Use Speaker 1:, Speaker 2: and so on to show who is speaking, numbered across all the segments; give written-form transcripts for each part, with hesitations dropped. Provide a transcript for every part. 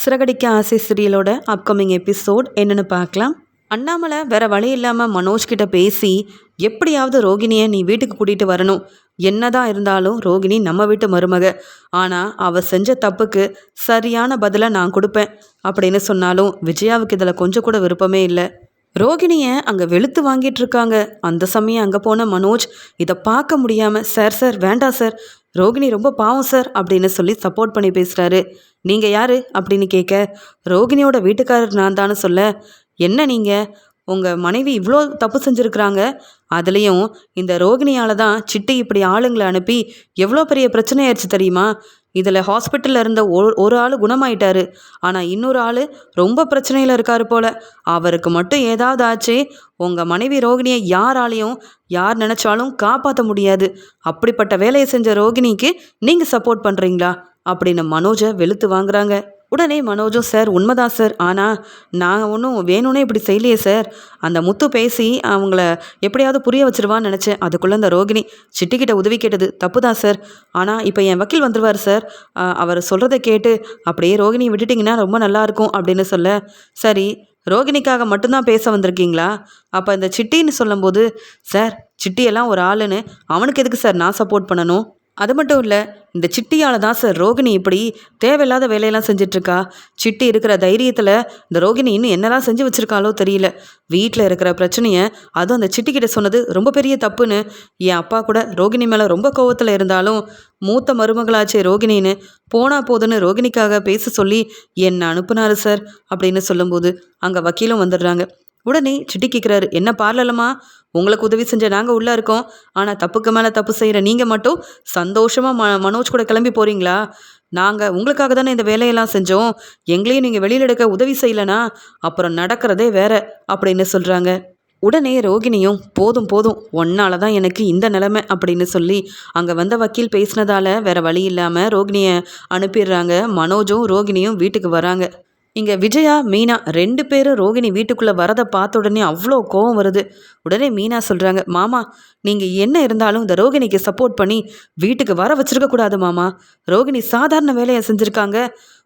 Speaker 1: சிறகடிக்க ஆசை சீரியலோட upcoming episode என்னென்னு பார்க்கலாம். அண்ணாமலை வேற வழி இல்லாமல் மனோஜ் கிட்ட பேசி எப்படியாவது ரோகிணியை நீ வீட்டுக்கு கூட்டிகிட்டு வரணும், என்னதான் இருந்தாலும் ரோகிணி நம்ம வீட்டு மருமக, ஆனால் அவள் செஞ்ச தப்புக்கு சரியான பதிலை நான் கொடுப்பேன் அப்படின்னு சொன்னாலும் விஜயாவுக்கு இதில் கொஞ்சம் கூட விருப்பமே இல்லை. ரோகிணியை அங்கே வெளுத்து வாங்கிட்டு இருக்காங்க. அந்த சமயம் அங்கே போன மனோஜ் இதை பார்க்க முடியாமல், சார் சார் வேண்டாம் சார், ரோகிணி ரொம்ப பாவம் சார் அப்படின்னு சொல்லி சப்போர்ட் பண்ணி பேசுகிறாரு. நீங்கள் யார் அப்படின்னு கேட்க, ரோகிணியோட வீட்டுக்காரர் நான் தானே சொல்ல, என்ன நீங்கள் உங்கள் மனைவி இவ்வளோ தப்பு செஞ்சுருக்குறாங்க, அதுலேயும் இந்த ரோகிணியால் தான் சிட்டி இப்படி ஆளுங்களை அனுப்பி எவ்வளோ பெரிய பிரச்சனை ஆயிடுச்சு தெரியுமா. இதில் ஹாஸ்பிட்டலில் இருந்த ஒரு ஆள் குணமாயிட்டாரு, ஆனால் இன்னொரு ஆள் ரொம்ப பிரச்சனையில் இருக்காரு போல். அவருக்கு மட்டும் ஏதாவது ஆச்சு, உங்கள் மனைவி ரோகிணியை யார் நினச்சாலும் காப்பாற்ற முடியாது. அப்படிப்பட்ட வேலையை செஞ்ச ரோகிணிக்கு நீங்கள் சப்போர்ட் பண்ணுறீங்களா அப்படின்னு மனோஜை வெளுத்து வாங்குறாங்க. உடனே மனோஜும், சார் உண்மைதான் சார், ஆனால் நான் ஒன்றும் வேணும்னே இப்படி செய்யலையே சார், அந்த முத்து பேசி அவங்கள எப்படியாவது புரிய வச்சிருவான்னு நினச்சேன். அதுக்குள்ளே அந்த ரோகிணி சிட்டிக்கிட்ட உதவி கேட்டது தப்பு தான் சார், ஆனால் இப்போ என் வக்கீல் வந்துடுவார் சார், அவர் சொல்கிறத கேட்டு அப்படியே ரோகிணியை விட்டுட்டிங்கன்னா ரொம்ப நல்லாயிருக்கும் அப்படின்னு சொல்ல, சரி ரோகிணிக்காக மட்டும்தான் பேச வந்திருக்கீங்களா, அப்போ இந்த சிட்டின்னு சொல்லும்போது, சார் சிட்டியெல்லாம் ஒரு ஆளுன்னு அவனுக்கு எதுக்கு சார் நான் சப்போர்ட் பண்ணணும், அது மட்டும் இல்லை இந்த சிட்டியால் தான் சார் ரோகிணி இப்படி தேவையில்லாத வேலையெல்லாம் செஞ்சிட்ருக்கா. சிட்டி இருக்கிற தைரியத்தில் இந்த ரோகிணி இன்னும் என்னெல்லாம் செஞ்சு வச்சுருக்காளோ தெரியல. வீட்டில் இருக்கிற பிரச்சனையை அதுவும் அந்த சிட்டிக்கிட்ட சொன்னது ரொம்ப பெரிய தப்புன்னு என் அப்பா கூட ரோகிணி மேலே ரொம்ப கோவத்தில் இருந்தாலும் மூத்த மருமகளாச்சே ரோகிணின்னு போனா போதுன்னு ரோகிணிக்காக பேச சொல்லி என்னை அனுப்புனாரு சார் அப்படின்னு சொல்லும்போது அங்கே வக்கீலும் வந்துடுறாங்க. உடனே சிட்டி கேட்குறாரு, என்ன பார்லலம்மா, உங்களுக்கு உதவி செஞ்ச நாங்கள் உள்ளே இருக்கோம், ஆனால் தப்புக்கு மேலே தப்பு செய்கிற நீங்கள் மட்டும் சந்தோஷமாக மனோஜ் கூட கிளம்பி போகிறீங்களா, நாங்கள் உங்களுக்காக தானே இந்த வேலையெல்லாம் செஞ்சோம், எங்களையும் நீங்கள் வெளியில் எடுக்க உதவி செய்யலைனா அப்புறம் நடக்கிறதே வேற அப்படின்னு சொல்கிறாங்க. உடனே ரோகிணியும், போதும் போதும் ஒன்னால தான் எனக்கு இந்த நிலைமை அப்படின்னு சொல்லி அங்கே வந்த வக்கீல் பேசினதால வேற வழி இல்லாமல் ரோகிணியை அனுப்பிடுறாங்க. மனோஜும் ரோகிணியும் வீட்டுக்கு வராங்க. இங்கே விஜயா மீனா 2 பேரும் ரோகிணி வீட்டுக்குள்ளே வரதை பார்த்த உடனே அவ்வளோ கோவம் வருது. உடனே மீனா சொல்கிறாங்க, மாமா நீங்கள் என்ன இருந்தாலும் இந்த ரோகிணிக்கு சப்போர்ட் பண்ணி வீட்டுக்கு வர வச்சிருக்கக்கூடாது மாமா, ரோகிணி சாதாரண வேலையை செஞ்சுருக்காங்க,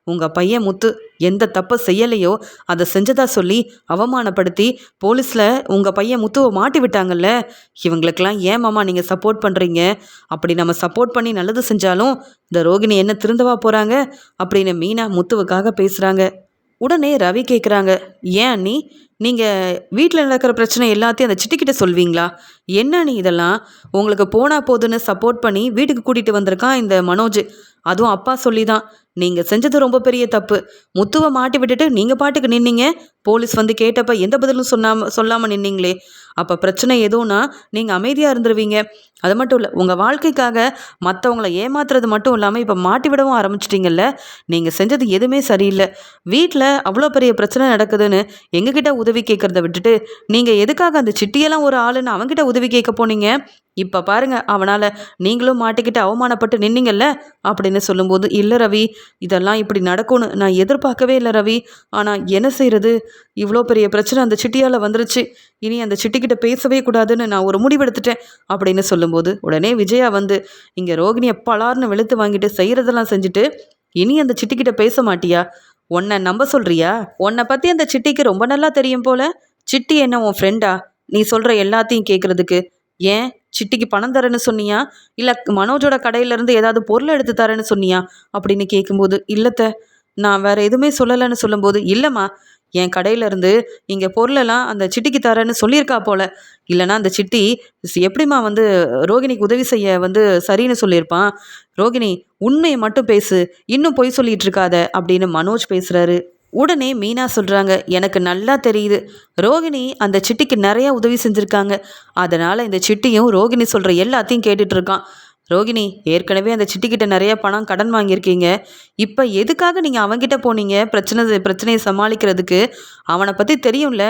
Speaker 1: உங்கள் பையன் முத்து எந்த தப்பை செய்யலையோ அதை செஞ்சதா சொல்லி அவமானப்படுத்தி போலீஸில் உங்கள் பையன் முத்துவை மாட்டி விட்டாங்கல்ல, இவங்களுக்கெல்லாம் ஏன் மாமா நீங்கள் சப்போர்ட் பண்ணுறீங்க, அப்படி நம்ம சப்போர்ட் பண்ணி நல்லது செஞ்சாலும் இந்த ரோகிணி என்ன திருந்தவா போகிறாங்க அப்படின்னு மீனா முத்துவுக்காக பேசுகிறாங்க. உடனே ரவி கேட்குறாங்க, ஏன் நீங்கள் வீட்டில் நடக்கிற பிரச்சனை எல்லாத்தையும் அந்த சிட்டிக்கிட்ட சொல்வீங்களா, என்ன இதெல்லாம், உங்களுக்கு போனா போதுன்னு சப்போர்ட் பண்ணி வீட்டுக்கு கூட்டிகிட்டு வந்திருக்கான் இந்த மனோஜ், அதுவும் அப்பா சொல்லி தான். நீங்கள் செஞ்சது ரொம்ப பெரிய தப்பு, முத்துவை மாட்டி விட்டுட்டு நீங்கள் பாட்டுக்கு நின்னீங்க, போலீஸ் வந்து கேட்டப்ப எந்த பதிலும் சொல்லாமல் நின்னீங்களே, அப்போ பிரச்சனை எதுவும்னா நீங்கள் அமைதியாக இருந்துருவீங்க. அது மட்டும் இல்லை, உங்கள் வாழ்க்கைக்காக மற்றவங்கள ஏமாத்துறது மட்டும் இல்லாமல் இப்போ மாட்டி விடவும் ஆரம்பிச்சிட்டிங்கல்ல, நீங்கள் செஞ்சது எதுவுமே சரியில்லை. வீட்டில் அவ்வளோ பெரிய பிரச்சனை நடக்குதுன்னு எங்ககிட்ட உதவி கேட்குறத விட்டுட்டு நீங்கள் எதுக்காக அந்த சிட்டியெல்லாம் ஒரு ஆளுன்னு அவங்ககிட்ட உதவி கேட்க போனீங்க, இப்போ பாருங்க அவனால் நீங்களும் மாட்டிக்கிட்டு அவமானப்பட்டு நின்னீங்கல்ல அப்படின்னு சொல்லும்போது, இல்லை ரவி இதெல்லாம் இப்படி நடக்கும்னு நான் எதிர்பார்க்கவே இல்லை ரவி, ஆனால் என்ன செய்கிறது, இவ்வளோ பெரிய பிரச்சனை அந்த சிட்டியால் வந்துருச்சு, இனி அந்த சிட்டிக்கிட்ட பேசவே கூடாதுன்னு நான் ஒரு முடிவெடுத்துட்டேன் அப்படின்னு சொல்லும்போது உடனே விஜயா வந்து, இங்கே ரோகிணியை பலார்னு வெளுத்து வாங்கிட்டு செய்கிறதெல்லாம் செஞ்சுட்டு இனி அந்த சிட்டிக்கிட்ட பேச மாட்டியா, உன்னை நம்ப சொல்கிறியா, உன்னை பற்றி அந்த சிட்டிக்கு ரொம்ப நல்லா தெரியும் போல, சிட்டி என்ன உன் ஃப்ரெண்டா, நீ சொல்கிற எல்லாத்தையும் கேட்குறதுக்கு, ஏன் சிட்டிக்கு பணம் தரேன்னு சொன்னியா, இல்லை மனோஜோட கடையிலேருந்து ஏதாவது பொருளை எடுத்து தரேன்னு சொன்னியா அப்படின்னு கேட்கும்போது, இல்லைத்த நான் வேறு எதுவுமே சொல்லலைன்னு சொல்லும்போது, இல்லைம்மா என் கடையிலேருந்து இங்கே பொருளெல்லாம் அந்த சிட்டிக்கு தரேன்னு சொல்லியிருக்கா போல், இல்லைனா அந்த சிட்டி எப்படிம்மா வந்து ரோகிணிக்கு உதவி செய்ய வந்து சரின்னு சொல்லியிருப்பான், ரோகிணி உண்மையை மட்டும் பேசு, இன்னும் பொய் சொல்லிகிட்டு இருக்காத அப்படின்னு மனோஜ் பேசுகிறாரு. உடனே மீனா சொல்கிறாங்க, எனக்கு நல்லா தெரியுது ரோகிணி அந்த சிட்டிக்கு நிறையா உதவி செஞ்சுருக்காங்க, அதனால் இந்த சிட்டியும் ரோகிணி சொல்கிற எல்லாத்தையும் கேட்டுட்ருக்கான். ரோகிணி ஏற்கனவே அந்த சிட்டிக்கிட்ட நிறைய பணம் கடன் வாங்கியிருக்கீங்க, இப்போ எதுக்காக நீங்கள் அவன்கிட்ட போனீங்க பிரச்சனையை சமாளிக்கிறதுக்கு, அவனை பற்றி தெரியும்ல,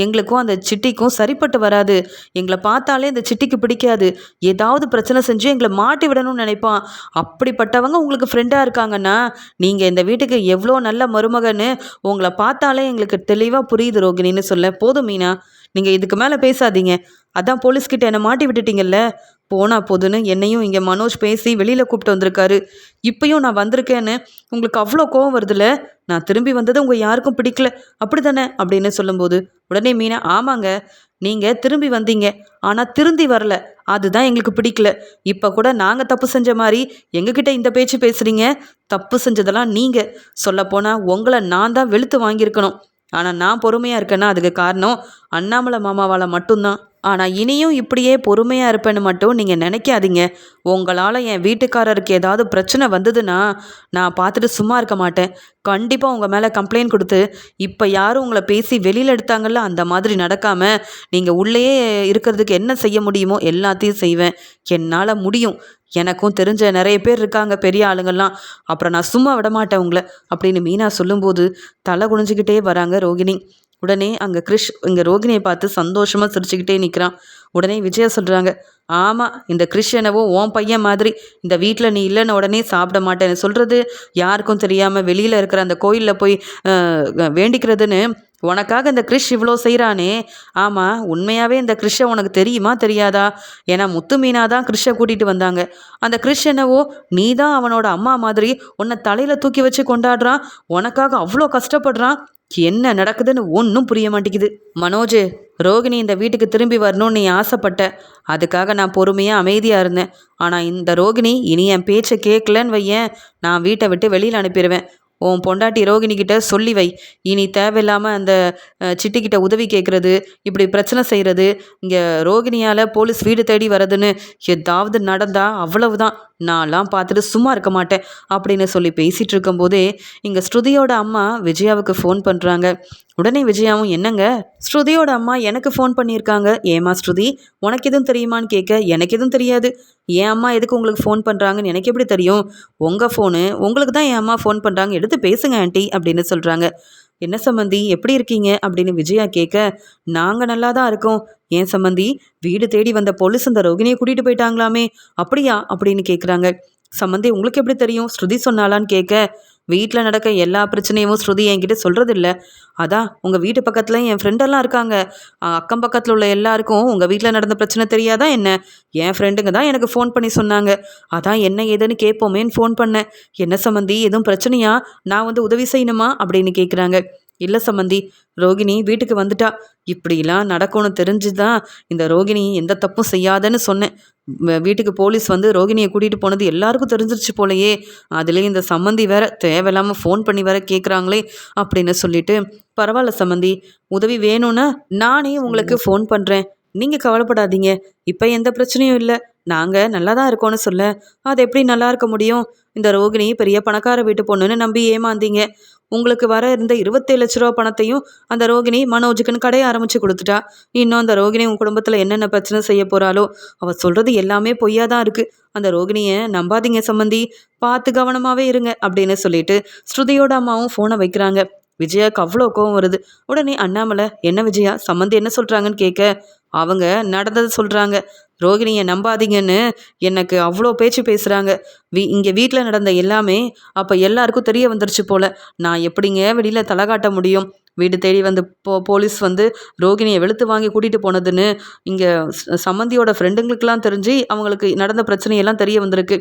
Speaker 1: எங்களுக்கும் அந்த சிட்டிக்கும் சரிப்பட்டு வராது, எங்களை பார்த்தாலே இந்த சிட்டிக்கு பிடிக்காது, ஏதாவது பிரச்சனை செஞ்சு எங்களை மாட்டி விடணும்னு நினைப்பான், அப்படிப்பட்டவங்க உங்களுக்கு ஃப்ரெண்டாக இருக்காங்கன்னா நீங்கள் இந்த வீட்டுக்கு எவ்வளோ நல்ல மருமகன்னு உங்களை பார்த்தாலே எங்களுக்கு தெளிவாக புரியுது ரோகிணின்னு சொல்ல, போதும் மீனா நீங்கள் இதுக்கு மேலே பேசாதீங்க அதான் போலீஸ்கிட்ட என்னை மாட்டி விட்டுட்டீங்கல்ல. போனா போதுன்னு என்னையும் இங்கே மனோஜ் பேசி வெளியில் கூப்பிட்டு வந்திருக்காரு. இப்பயும் நான் வந்திருக்கேன்னு உங்களுக்கு அவ்வளோ கோவம் வருதுல்ல. நான் திரும்பி வந்தது உங்கள் யாருக்கும் பிடிக்கல அப்படி தானே அப்படின்னு சொல்லும்போது உடனே மீனா, ஆமாங்க, நீங்கள் திரும்பி வந்தீங்க, ஆனால் திருந்தி வரல, அதுதான் எங்களுக்கு பிடிக்கல. இப்போ கூட நாங்கள் தப்பு செஞ்ச மாதிரி எங்ககிட்ட இந்த பேச்சு பேசுகிறீங்க. தப்பு செஞ்சதெல்லாம் நீங்கள். சொல்லப்போனால் உங்களை நான் தான் வெளுத்து வாங்கியிருக்கணும். ஆனால் நான் பொறுமையாக இருக்கேன்னா அதுக்கு காரணம் அண்ணாமலை மாமாவால் மட்டும்தான். ஆனால் இனியும் இப்படியே பொறுமையாக இருப்பேன்னு மட்டும் நீங்கள் நினைக்காதீங்க. உங்களால் என் வீட்டுக்காரருக்கு ஏதாவது பிரச்சனை வந்ததுன்னா நான் பார்த்துட்டு சும்மா இருக்க மாட்டேன். கண்டிப்பாக உங்கள் மேலே கம்ப்ளைண்ட் கொடுத்து இப்போ யாரும் உங்களை பேசி வெளியில் எடுத்தாங்கல்ல அந்த மாதிரி நடக்காமல் நீங்கள் உள்ளேயே இருக்கிறதுக்கு என்ன செய்ய முடியுமோ எல்லாத்தையும் செய்வேன். என்னால் முடியும். எனக்கும் தெரிஞ்ச நிறைய பேர் இருக்காங்க பெரிய ஆளுங்கள்லாம். அப்புறம் நான் சும்மா விட மாட்டேன் உங்களை அப்படின்னு மீனா சொல்லும்போது தலை குனிஞ்சிக்கிட்டே வராங்க ரோகிணி. உடனே அங்கே கிறிஷ் இங்கே ரோகிணியை பார்த்து சந்தோஷமாக சிரிச்சுக்கிட்டே நிற்கிறான். உடனே விஜயா சொல்கிறாங்க, ஆமாம், இந்த கிறிஷ் என்னவோ உன் பையன் மாதிரி இந்த வீட்டில் நீ இல்லைன்னு உடனே சாப்பிட மாட்டேன்னு சொல்கிறது, யாருக்கும் தெரியாமல் வெளியில் இருக்கிற அந்த கோயிலில் போய் வேண்டிக்கிறதுன்னு உனக்காக இந்த கிறிஷ் இவ்வளோ செய்கிறானே. ஆமாம், உண்மையாகவே இந்த கிறிஷை உனக்கு தெரியுமா தெரியாதா? ஏன்னா முத்து மீனா தான் கிறிஷை கூட்டிகிட்டு வந்தாங்க. அந்த கிறிஷ் என்னவோ நீ தான் அவனோட அம்மா மாதிரி உன்னை தலையில் தூக்கி வச்சு கொண்டாடுறான். உனக்காக அவ்வளோ கஷ்டப்படுறான். என்ன நடக்குதுன்னு ஒன்றும் புரிய மாட்டேங்குது. மனோஜ், ரோகிணி இந்த வீட்டுக்கு திரும்பி வரணும்னு நீ ஆசைப்பட்ட. அதுக்காக நான் பொறுமையாக அமைதியாக இருந்தேன். ஆனால் இந்த ரோகிணி இனி என் பேச்சை கேட்கலன்னு வையேன், நான் வீட்டை விட்டு வெளியில் அனுப்பிடுவேன். உன் பொண்டாட்டி ரோகிணிக்கிட்ட சொல்லி வை, இனி தேவையில்லாமல் அந்த சிட்டிக்கிட்ட உதவி கேட்குறது, இப்படி பிரச்சனை செய்கிறது, இங்கே ரோகிணியால் போலீஸ் வீடு தேடி வர்றதுன்னு ஏதாவது நடந்தா அவ்வளவுதான், நான்லாம் பார்த்துட்டு சும்மா இருக்க மாட்டேன் அப்படின்னு சொல்லி பேசிகிட்டு இருக்கும்போதே இங்கே ஸ்ருதியோட அம்மா விஜயாவுக்கு ஃபோன் பண்ணுறாங்க. உடனே விஜயாவும், என்னங்க, ஸ்ருதியோட அம்மா எனக்கு ஃபோன் பண்ணியிருக்காங்க. ஏமா ஸ்ருதி, உனக்கு எதுவும் தெரியுமான்னு கேட்க, எனக்கு எதுவும் தெரியாது. என் அம்மா எதுக்கு உங்களுக்கு ஃபோன் பண்ணுறாங்கன்னு எனக்கு எப்படி தெரியும்? உங்கள் ஃபோனு, உங்களுக்கு தான் என் அம்மா ஃபோன் பண்ணுறாங்க, எடுத்து பேசுங்க ஆண்டி அப்படின்னு சொல்கிறாங்க. என்ன சம்மந்தி, எப்படி இருக்கீங்க அப்படின்னு விஜயா கேட்க, நாங்கள் நல்லா தான் இருக்கோம். ஏன் சம்மந்தி, வீடு தேடி வந்த போலீஸ் அந்த ரோகிணியை கூட்டிகிட்டு போயிட்டாங்களாமே, அப்படியா அப்படின்னு கேட்குறாங்க. சம்மந்தி, உங்களுக்கு எப்படி தெரியும்? ஸ்ருதி சொன்னாலான்னு கேட்க, வீட்டில் நடக்க எல்லா பிரச்சனையும் ஸ்ருதி என்கிட்ட சொல்கிறதில்ல. அதான் உங்கள் வீட்டு பக்கத்தில் என் ஃப்ரெண்டெல்லாம் இருக்காங்க. அக்கம் பக்கத்தில் உள்ள எல்லாருக்கும் உங்கள் வீட்டில் நடந்த பிரச்சனை தெரியாதா என்ன? என் ஃப்ரெண்டுங்க தான் எனக்கு ஃபோன் பண்ணி சொன்னாங்க. அதான் என்ன ஏதுன்னு கேட்போமேன்னு ஃபோன் பண்ணேன். என்ன சம்மந்தி, எதுவும் பிரச்சனையா? நான் வந்து உதவி செய்யணுமா அப்படின்னு கேட்குறாங்க. இல்லை சம்மந்தி, ரோகிணி வீட்டுக்கு வந்துட்டா. இப்படிலாம் நடக்கும்னு தெரிஞ்சு தான் இந்த ரோகிணி எந்த தப்பும் செய்யாதன்னு சொன்னேன். வீட்டுக்கு போலீஸ் வந்து ரோகிணியை கூட்டிகிட்டு போனது எல்லாருக்கும் தெரிஞ்சிருச்சு போலையே. அதுலேயும் இந்த சம்மந்தி வேற தேவையில்லாமல் ஃபோன் பண்ணி வேற கேட்குறாங்களே அப்படின்னு சொல்லிட்டு, பரவாயில்ல சம்மந்தி, உதவி வேணும்னா நானே உங்களுக்கு ஃபோன் பண்ணுறேன், நீங்கள் கவலைப்படாதீங்க, இப்போ எந்த பிரச்சனையும் இல்லை, நாங்கள் நல்லா தான் இருக்கோன்னு சொல்ல. அது எப்படி நல்லா இருக்க முடியும்? இந்த ரோகிணி பெரிய பணக்கார வீட்டு பொண்ணுன்னு நம்பி ஏமாந்தீங்க. உங்களுக்கு வர இருந்த 27 லட்ச ரூபா பணத்தையும் அந்த ரோகிணி மனோஜுக்குன்னு கடையை ஆரம்பித்து கொடுத்துட்டா. இன்னும் அந்த ரோகிணி உங்கள் குடும்பத்தில் என்னென்ன பிரச்சனை செய்ய போகிறாளோ, அவள் சொல்கிறது எல்லாமே பொய்யா தான் இருக்குது. அந்த ரோகிணியை நம்பாதீங்க சம்மந்தி, பார்த்து கவனமாகவே இருங்க அப்படின்னு சொல்லிட்டு ஸ்ருதியோட அம்மாவும் ஃபோனை வைக்கிறாங்க. விஜயாவுக்கு அவ்வளோ கோவம் வருது. உடனே அண்ணாமலை, என்ன விஜயா, சம்மந்தி என்ன சொல்கிறாங்கன்னு கேட்க, அவங்க நடந்தது சொல்கிறாங்க. ரோகிணியை நம்பாதீங்கன்னு எனக்கு அவ்வளோ பேச்சு பேசுகிறாங்க. இங்கே வீட்டில் நடந்த எல்லாமே அப்போ எல்லாருக்கும் தெரிய வந்துருச்சு போல். நான் எப்படிங்க வெளியில் தலை காட்ட முடியும்? வீடு தேடி வந்து போலீஸ் வந்து ரோகிணியை வெளுத்து வாங்கி கூட்டிகிட்டு போனதுன்னு இங்கே சம்மந்தியோட ஃப்ரெண்டுங்களுக்கெல்லாம் தெரிஞ்சு அவங்களுக்கு நடந்த பிரச்சனையெல்லாம் தெரிய வந்திருக்கு.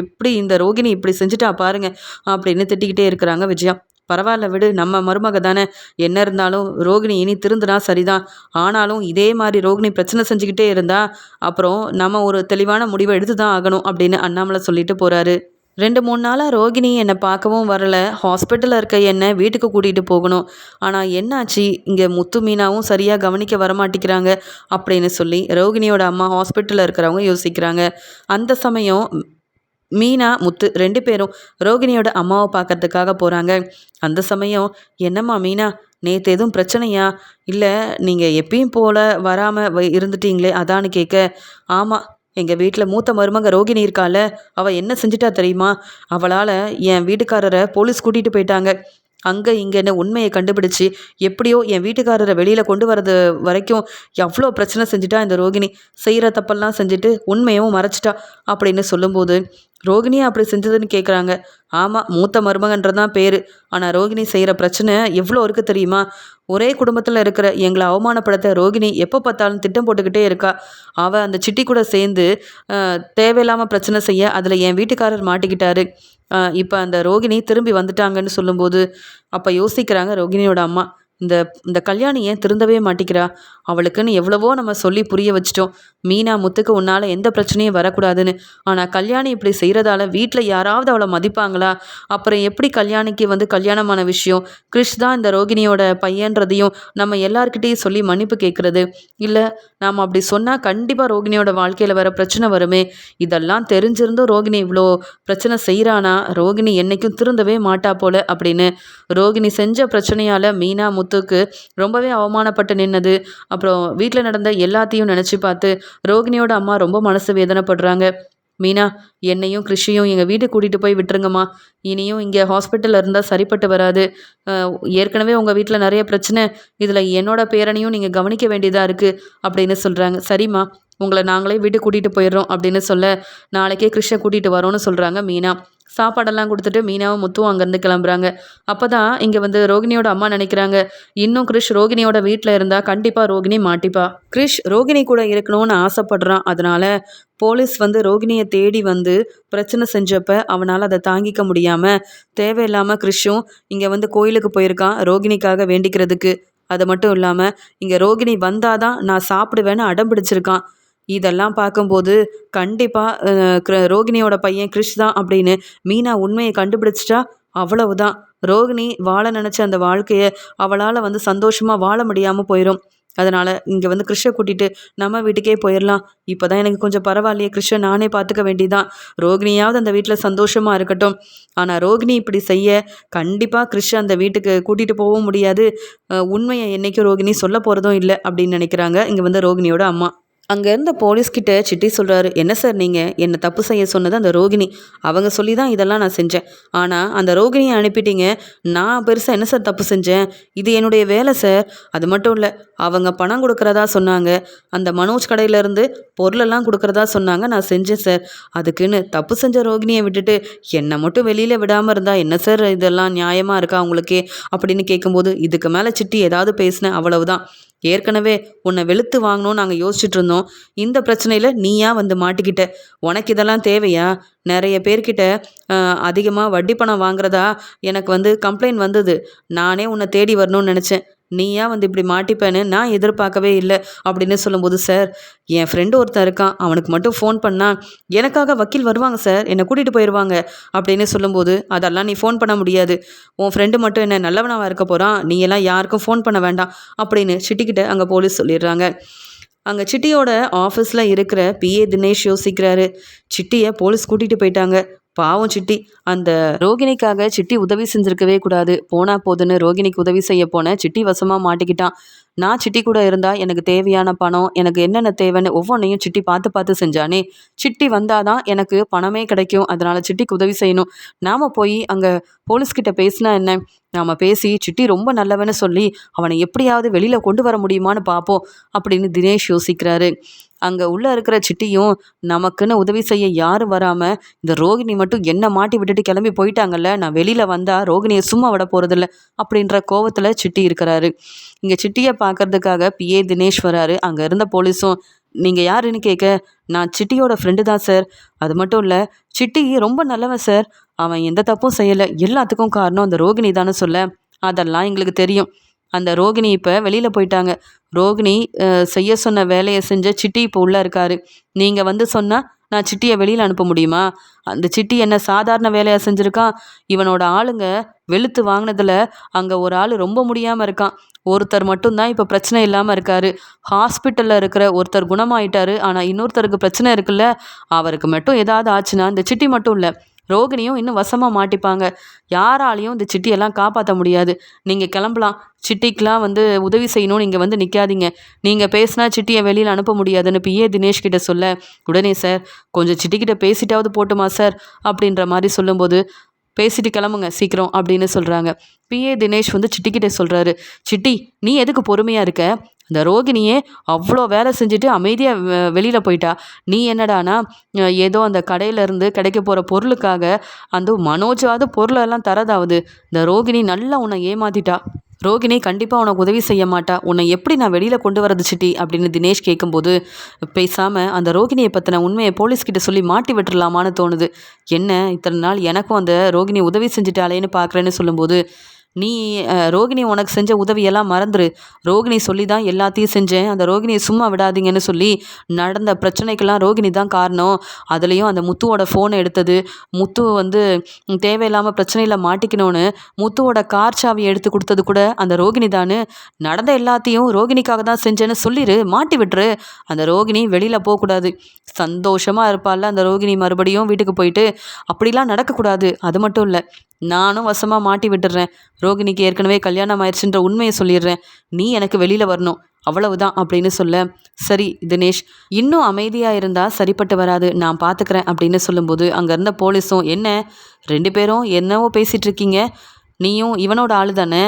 Speaker 1: எப்படி இந்த ரோகிணி இப்படி செஞ்சுட்டா பாருங்க அப்படின்னு திட்டிக்கிட்டே இருக்கிறாங்க விஜயா. பரவாயில்ல விடு, நம்ம மருமக தானே, என்ன இருந்தாலும் ரோகிணி இனி திருந்துனா சரிதான். ஆனாலும் இதே மாதிரி ரோகிணி பிரச்சனை செஞ்சுக்கிட்டே இருந்தா அப்புறம் நம்ம ஒரு தெளிவான முடிவை எடுத்து தான் ஆகணும் அப்படின்னு அண்ணாமலை சொல்லிட்டு போகிறாரு. 2-3 நாளாக ரோகிணி என்னை பார்க்கவும் வரல. ஹாஸ்பிட்டலில் இருக்க என்னை வீட்டுக்கு கூட்டிகிட்டு போகணும். ஆனால் என்னாச்சு, இங்கே முத்து மீனாவும் சரியாக கவனிக்க வரமாட்டேங்கிறாங்க அப்படின்னு சொல்லி ரோகிணியோட அம்மா ஹாஸ்பிட்டலில் இருக்கிறவங்க யோசிக்கிறாங்க. அந்த சமயம் மீனா முத்து 2 பேரும் ரோகிணியோட அம்மாவை பார்க்கறதுக்காக போகிறாங்க. அந்த சமயம், என்னம்மா மீனா, நேற்று எதுவும் பிரச்சனையா? இல்லை நீங்கள் எப்பயும் போல் வராமல் இருந்துட்டீங்களே அதான்னு கேட்க, ஆமாம், எங்கள் வீட்டில் மூத்த மருமக ரோகிணி இருக்கால, அவள் என்ன செஞ்சிட்டா தெரியுமா? அவளால் என் வீட்டுக்காரரை போலீஸ் கூட்டிகிட்டு போயிட்டாங்க. அங்கே இங்கேன்னு உண்மையை கண்டுபிடிச்சி எப்படியோ என் வீட்டுக்காரரை வெளியில் கொண்டு வரது வரைக்கும் எவ்வளோ பிரச்சனை செஞ்சுட்டா இந்த ரோகிணி. செய்கிற தப்பெல்லாம் செஞ்சுட்டு உண்மையும் மறைச்சிட்டா அப்படின்னு சொல்லும்போது ரோகிணியா அப்படி செஞ்சதுன்னு கேட்குறாங்க. ஆமாம், மூத்த மருமகன்றது தான் பேர். ஆனால் ரோகிணி செய்கிற பிரச்சனை எவ்வளோ இருக்குது தெரியுமா? ஒரே குடும்பத்தில் இருக்கிற எங்களை அவமானப்படுத்த ரோகிணி எப்போ பார்த்தாலும் திட்டம் போட்டுக்கிட்டே இருக்கா. அவள் அந்த சிட்டி கூட சேர்ந்து தேவையில்லாமல் பிரச்சனை செய்ய அதில் என் வீட்டுக்காரர் மாட்டிக்கிட்டாரு. இப்போ அந்த ரோகிணி திரும்பி வந்துட்டாங்கன்னு சொல்லும்போது அப்போ யோசிக்கிறாங்க ரோகிணியோட அம்மா. இந்த இந்த கல்யாணி ஏன் திருந்தவே மாட்டிக்கிறா? அவளுக்குன்னு எவ்வளவோ நம்ம சொல்லி புரிய வச்சிட்டோம். மீனா முத்துக்கு உன்னால் எந்த பிரச்சனையும் வரக்கூடாதுன்னு. ஆனால் கல்யாணி இப்படி செய்கிறதால வீட்டில் யாராவது அவளை மதிப்பாங்களா? அப்புறம் எப்படி கல்யாணிக்கு கல்யாணமான விஷயம் கிறிஷ் தான் இந்த ரோகிணியோட பையன்றதையும் நம்ம எல்லார்கிட்டேயும் சொல்லி மன்னிப்பு கேட்குறது? இல்லை, நாம் அப்படி சொன்னால் கண்டிப்பாக ரோகிணியோட வாழ்க்கையில் வர பிரச்சனை வருமே. இதெல்லாம் தெரிஞ்சிருந்தும் ரோகிணி இவ்வளோ பிரச்சனை செய்கிறானா? ரோகிணி என்றைக்கும் திருந்தவே மாட்டா போல அப்படின்னு ரோகிணி செஞ்ச பிரச்சனையால் மீனா முத்துக்கு ரொம்பவே அவமானப்பட்டு நின்னது. அப்புறம் வீட்டில் நடந்த எல்லாத்தையும் நினச்சி பார்த்து ரோகிணியோட அம்மா ரொம்ப மனசு வேதனைப்படுறாங்க. மீனா, என்னையும் கிருஷியும் எங்கள் வீட்டுக்கு கூட்டிகிட்டு போய் விட்டுருங்கம்மா. இனியும் இங்கே ஹாஸ்பிட்டலில் இருந்தால் சரிப்பட்டு வராது. ஏற்கனவே உங்கள் வீட்டில் நிறைய பிரச்சனை, இதில் என்னோட பேரனையும் நீங்கள் கவனிக்க வேண்டியதாக இருக்குது அப்படின்னு சொல்கிறாங்க. சரிம்மா, உங்களை நாங்களே வீட்டுக்கு கூட்டிகிட்டு போயிடுறோம் அப்படின்னு சொல்ல நாளைக்கே கிருஷ்ணை கூட்டிகிட்டு வரோன்னு சொல்கிறாங்க மீனா. சாப்பாடெல்லாம் கொடுத்துட்டு மீனாவும் முத்துவும் அங்கேருந்து கிளம்புறாங்க. அப்போ தான் இங்கே ரோகிணியோட அம்மா நினைக்கிறாங்க, இன்னும் கிறிஷ் ரோகிணியோட வீட்டில் இருந்தால் கண்டிப்பாக ரோகிணி மாட்டிப்பா. கிறிஷ் ரோகிணி கூட இருக்கணும்னு ஆசைப்படுறான். அதனால போலீஸ் ரோகிணியை தேடி பிரச்சனை செஞ்சப்ப அவனால் அதை தாங்கிக்க முடியாமல் தேவையில்லாமல் கிறிஷும் இங்கே கோயிலுக்கு போயிருக்கான் ரோகிணிக்காக வேண்டிக்கிறதுக்கு. அது மட்டும் இல்லாமல் இங்கே ரோகிணி வந்தாதான் நான் சாப்பிடுவேன்னு அடம் பிடிச்சிருக்கான். இதெல்லாம் பார்க்கும்போது கண்டிப்பாக ரோகிணியோட பையன் கிறிஷ் தான் அப்படின்னு மீனா உண்மையை கண்டுபிடிச்சிட்டா அவ்வளவுதான். ரோகிணி வாழ நினச்ச அந்த வாழ்க்கையை அவளால் சந்தோஷமாக வாழ முடியாமல் போயிடும். அதனால் இங்கே கிறிஷை கூட்டிகிட்டு நம்ம வீட்டுக்கே போயிடலாம். இப்போ தான் எனக்கு கொஞ்சம் பரவாயில்லையே, கிறிஷை நானே பார்த்துக்க வேண்டியதான். ரோகிணியாவது அந்த வீட்டில் சந்தோஷமாக இருக்கட்டும். ஆனால் ரோகிணி இப்படி செய்ய கண்டிப்பாக கிறிஷை அந்த வீட்டுக்கு கூட்டிகிட்டு போகவும் முடியாது. உண்மையை என்றைக்கும் ரோகிணி சொல்ல போகிறதும் இல்லை அப்படின்னு நினைக்கிறாங்க இங்கே ரோகிணியோட அம்மா. அங்கே இருந்த போலீஸ்கிட்ட சிட்டி சொல்கிறாரு, என்ன சார் நீங்கள் என்னை தப்பு செய்ய சொன்னது அந்த ரோகிணி. அவங்க சொல்லி தான் இதெல்லாம் நான் செஞ்சேன். ஆனால் அந்த ரோகிணியை அனுப்பிட்டீங்க. நான் பெருசாக என்ன சார் தப்பு செஞ்சேன்? இது என்னுடைய வேலை சார். அது மட்டும் இல்லை, அவங்க பணம் கொடுக்குறதா சொன்னாங்க. அந்த மனோஜ் கடையிலேருந்து பொருளெல்லாம் கொடுக்குறதா சொன்னாங்க. நான் செஞ்சேன் சார். அதுக்குன்னு தப்பு செஞ்ச ரோகிணியை விட்டுட்டு என்னை மட்டும் வெளியில் விடாமல் இருந்தால் என்ன சார் இதெல்லாம் நியாயமாக இருக்கா உங்களுக்கே அப்படின்னு கேட்கும்போது, இதுக்கு மேலே சிட்டி ஏதாவது பேசினேன் அவ்வளவுதான். ஏற்கனவே உன்னை வெளுத்து வாங்கணும்னு நாங்கள் யோசிச்சுட்டு இருந்தோம். இந்த பிரச்சனையில் நீயா மாட்டிக்கிட்ட. உனக்கு இதெல்லாம் தேவையா? நிறைய பேர்கிட்ட அதிகமாக வட்டி பணம் வாங்குறதா எனக்கு கம்ப்ளைண்ட் வந்தது. நானே உன்னை தேடி வரணும்னு நினச்சேன். நீயா இப்படி மாட்டிப்பேன்னு நான் எதிர்பார்க்கவே இல்லை அப்படின்னு சொல்லும்போது, சார் என் ஃப்ரெண்டு ஒருத்தன் இருக்கான், அவனுக்கு மட்டும் ஃபோன் பண்ணால் எனக்காக வக்கீல் வருவாங்க சார், என்னை கூட்டிகிட்டு போயிடுவாங்க அப்படின்னு சொல்லும்போது, அதெல்லாம் நீ ஃபோன் பண்ண முடியாது. உன் ஃப்ரெண்டு மட்டும் என்ன நல்லவனாக இருக்க போகிறான், நீ எல்லாம் யாருக்கும் ஃபோன் பண்ண வேண்டாம் அப்படின்னு சிட்டிக்கிட்ட அங்கே போலீஸ் சொல்லிடுறாங்க. அங்கே சிட்டியோட ஆஃபீஸில் இருக்கிற பிஏ தினேஷ் யோசிக்கிறாரு, சிட்டியை போலீஸ் கூட்டிகிட்டு போயிட்டாங்க. பாவம் சிட்டி. அந்த ரோகிணிக்காக சிட்டி உதவி செஞ்சுருக்கவே கூடாது. போனா போதுன்னு ரோகிணிக்கு உதவி செய்ய போன சிட்டி வசமாக மாட்டிக்கிட்டான். நான் சிட்டி கூட இருந்தால் எனக்கு தேவையான பணம், எனக்கு என்னென்ன தேவைன்னு ஒவ்வொன்றையும் சிட்டி பார்த்து பார்த்து செஞ்சானே. சிட்டி வந்தாதான் எனக்கு பணமே கிடைக்கும். அதனால் சிட்டிக்கு உதவி செய்யணும். நாம் போய் அங்கே போலீஸ்கிட்ட பேசினா என்ன? நாம் பேசி சிட்டி ரொம்ப நல்லவன்னு சொல்லி அவனை எப்படியாவது வெளியில் கொண்டு வர முடியுமான்னு பார்ப்போம் அப்படின்னு தினேஷ் யோசிக்கிறாரு. அங்கே உள்ளே இருக்கிற சிட்டியும் நமக்குன்னு உதவி செய்ய யாரும் வராமல் இந்த ரோகிணி மட்டும் என்னை மாட்டி விட்டுட்டு கிளம்பி போயிட்டாங்கல்ல, நான் வெளியில் வந்தால் ரோகிணியை சும்மா விட போகிறதில்ல அப்படின்ற கோவத்தில் சிட்டி இருக்கிறாரு. இங்கே சிட்டியை பார்க்கறதுக்காக பிஏ தினேஷ் வராரு. அங்கே இருந்த போலீஸும், நீங்கள் யாருன்னு கேட்க, நான் சிட்டியோட ஃப்ரெண்டு தான் சார். அது மட்டும் இல்லை, சிட்டி ரொம்ப நல்லவன் சார். அவன் எந்த தப்பும் செய்யலை. எல்லாத்துக்கும் காரணம் அந்த ரோகிணி தானே சொல்ல. அதெல்லாம் எங்களுக்கு தெரியும். அந்த ரோகிணி இப்போ வெளியில் போயிட்டாங்க. ரோகிணி செய்ய சொன்ன வேலையை செஞ்ச சிட்டி இப்போ உள்ளே இருக்காரு. நீங்கள் சொன்னால் நான் சிட்டியை வெளியில் அனுப்ப முடியுமா? அந்த சிட்டி என்ன சாதாரண வேலையாக செஞ்சுருக்கான்? இவனோட ஆளுங்க வெளுத்து வாங்கினதில் அங்கே ஒரு ஆள் ரொம்ப முடியாமல் இருக்கான். ஒருத்தர் மட்டும்தான் இப்போ பிரச்சனை இல்லாமல் இருக்கார். ஹாஸ்பிட்டலில் இருக்கிற ஒருத்தர் குணமாயிட்டாரு. ஆனால் இன்னொருத்தருக்கு பிரச்சனை இருக்குல்ல, அவருக்கு மட்டும் ஏதாவது ஆச்சுன்னா இந்த சிட்டி மட்டும் இல்லை, ரோகிணியும் இன்னும் வசமாக மாட்டிப்பாங்க. யாராலையும் இந்த சிட்டியெல்லாம் காப்பாற்ற முடியாது. நீங்கள் கிளம்பலாம். சிட்டிக்கெலாம் உதவி செய்யணும்னு இங்கே நிற்காதீங்க. நீங்கள் பேசினா சிட்டியை வெளியில் அனுப்ப முடியாதுன்னு பிஏ தினேஷ் கிட்ட சொல்ல, உடனே சார் கொஞ்சம் சிட்டிக்கிட்ட பேசிட்டாவது போட்டுமா சார் அப்படின்ற மாதிரி சொல்லும்போது, பேசிட்டு கிளம்புங்க சீக்கிரம் அப்படின்னு சொல்கிறாங்க. பிஏ தினேஷ் வந்து சிட்டிக்கிட்டே சொல்கிறாரு, சிட்டி நீ எதுக்கு பொறுமையாக இருக்க? இந்த ரோகிணியே அவ்வளோ வேலை செஞ்சுட்டு அமைதியாக வெளியில் போயிட்டா. நீ என்னடானா ஏதோ அந்த கடையிலேருந்து கிடைக்க போகிற பொருளுக்காக அந்த மனோஜாவது பொருளெல்லாம் தரதாவது. இந்த ரோகிணி நல்லா உன்னை ஏமாத்திட்டா. ரோகிணி கண்டிப்பாக உனக்கு உதவி செய்ய மாட்டா. உன்னை எப்படி நான் வெளியில் கொண்டு வரது சிட்டி அப்படின்னு தினேஷ் கேட்கும்போது, பேசாமல் அந்த ரோகிணியை பற்றின உண்மையை போலீஸ்கிட்ட சொல்லி மாட்டி விட்டுறலாமான்னு தோணுது. என்ன இத்தனை நாள் எனக்கும் அந்த ரோகிணி உதவி செஞ்சுட்டாளேன்னு பார்க்குறேன்னு சொல்லும்போது, நீ ரோகிணி உனக்கு செஞ்ச உதவியெல்லாம் மறந்துரு. ரோகிணி சொல்லி தான் எல்லாத்தையும் செஞ்சேன். அந்த ரோகிணியை சும்மா விடாதீங்கன்னு சொல்லி நடந்த பிரச்சனைக்கெல்லாம் ரோகிணி தான் காரணம். அதுலேயும் அந்த முத்துவோட ஃபோனை எடுத்தது, முத்து வந்து தேவையில்லாமல் பிரச்சனையில் மாட்டிக்கணும்னு முத்துவோட கார் சாவியை எடுத்து கொடுத்தது கூட அந்த ரோகிணி தானு. நடந்த எல்லாத்தையும் ரோகிணிக்காக தான் செஞ்சேன்னு சொல்லிடு, மாட்டி விட்டுரு. அந்த ரோகிணி வெளியில் போகக்கூடாது. சந்தோஷமாக இருப்பாள்ல அந்த ரோகிணி மறுபடியும் வீட்டுக்கு போயிட்டு. அப்படிலாம் நடக்கக்கூடாது. அது மட்டும் இல்லை, நானும் வசமாக மாட்டி விட்டுடுறேன். ரோகிணிக்கு ஏற்கனவே கல்யாணம் ஆயிடுச்சுன்ற உண்மையை சொல்லிடுறேன். நீ எனக்கு வெளியில் வரணும், அவ்வளவுதான் அப்படின்னு சொல்ல, சரி தினேஷ் இன்னும் அமைதியாக இருந்தால் சரிப்பட்டு வராது, நான் பார்த்துக்கிறேன் அப்படின்னு சொல்லும்போது அங்கே இருந்த போலீஸும், என்ன 2 பேரும் என்னவோ பேசிகிட்டு இருக்கீங்க, நீயும் இவனோட ஆளு தானே,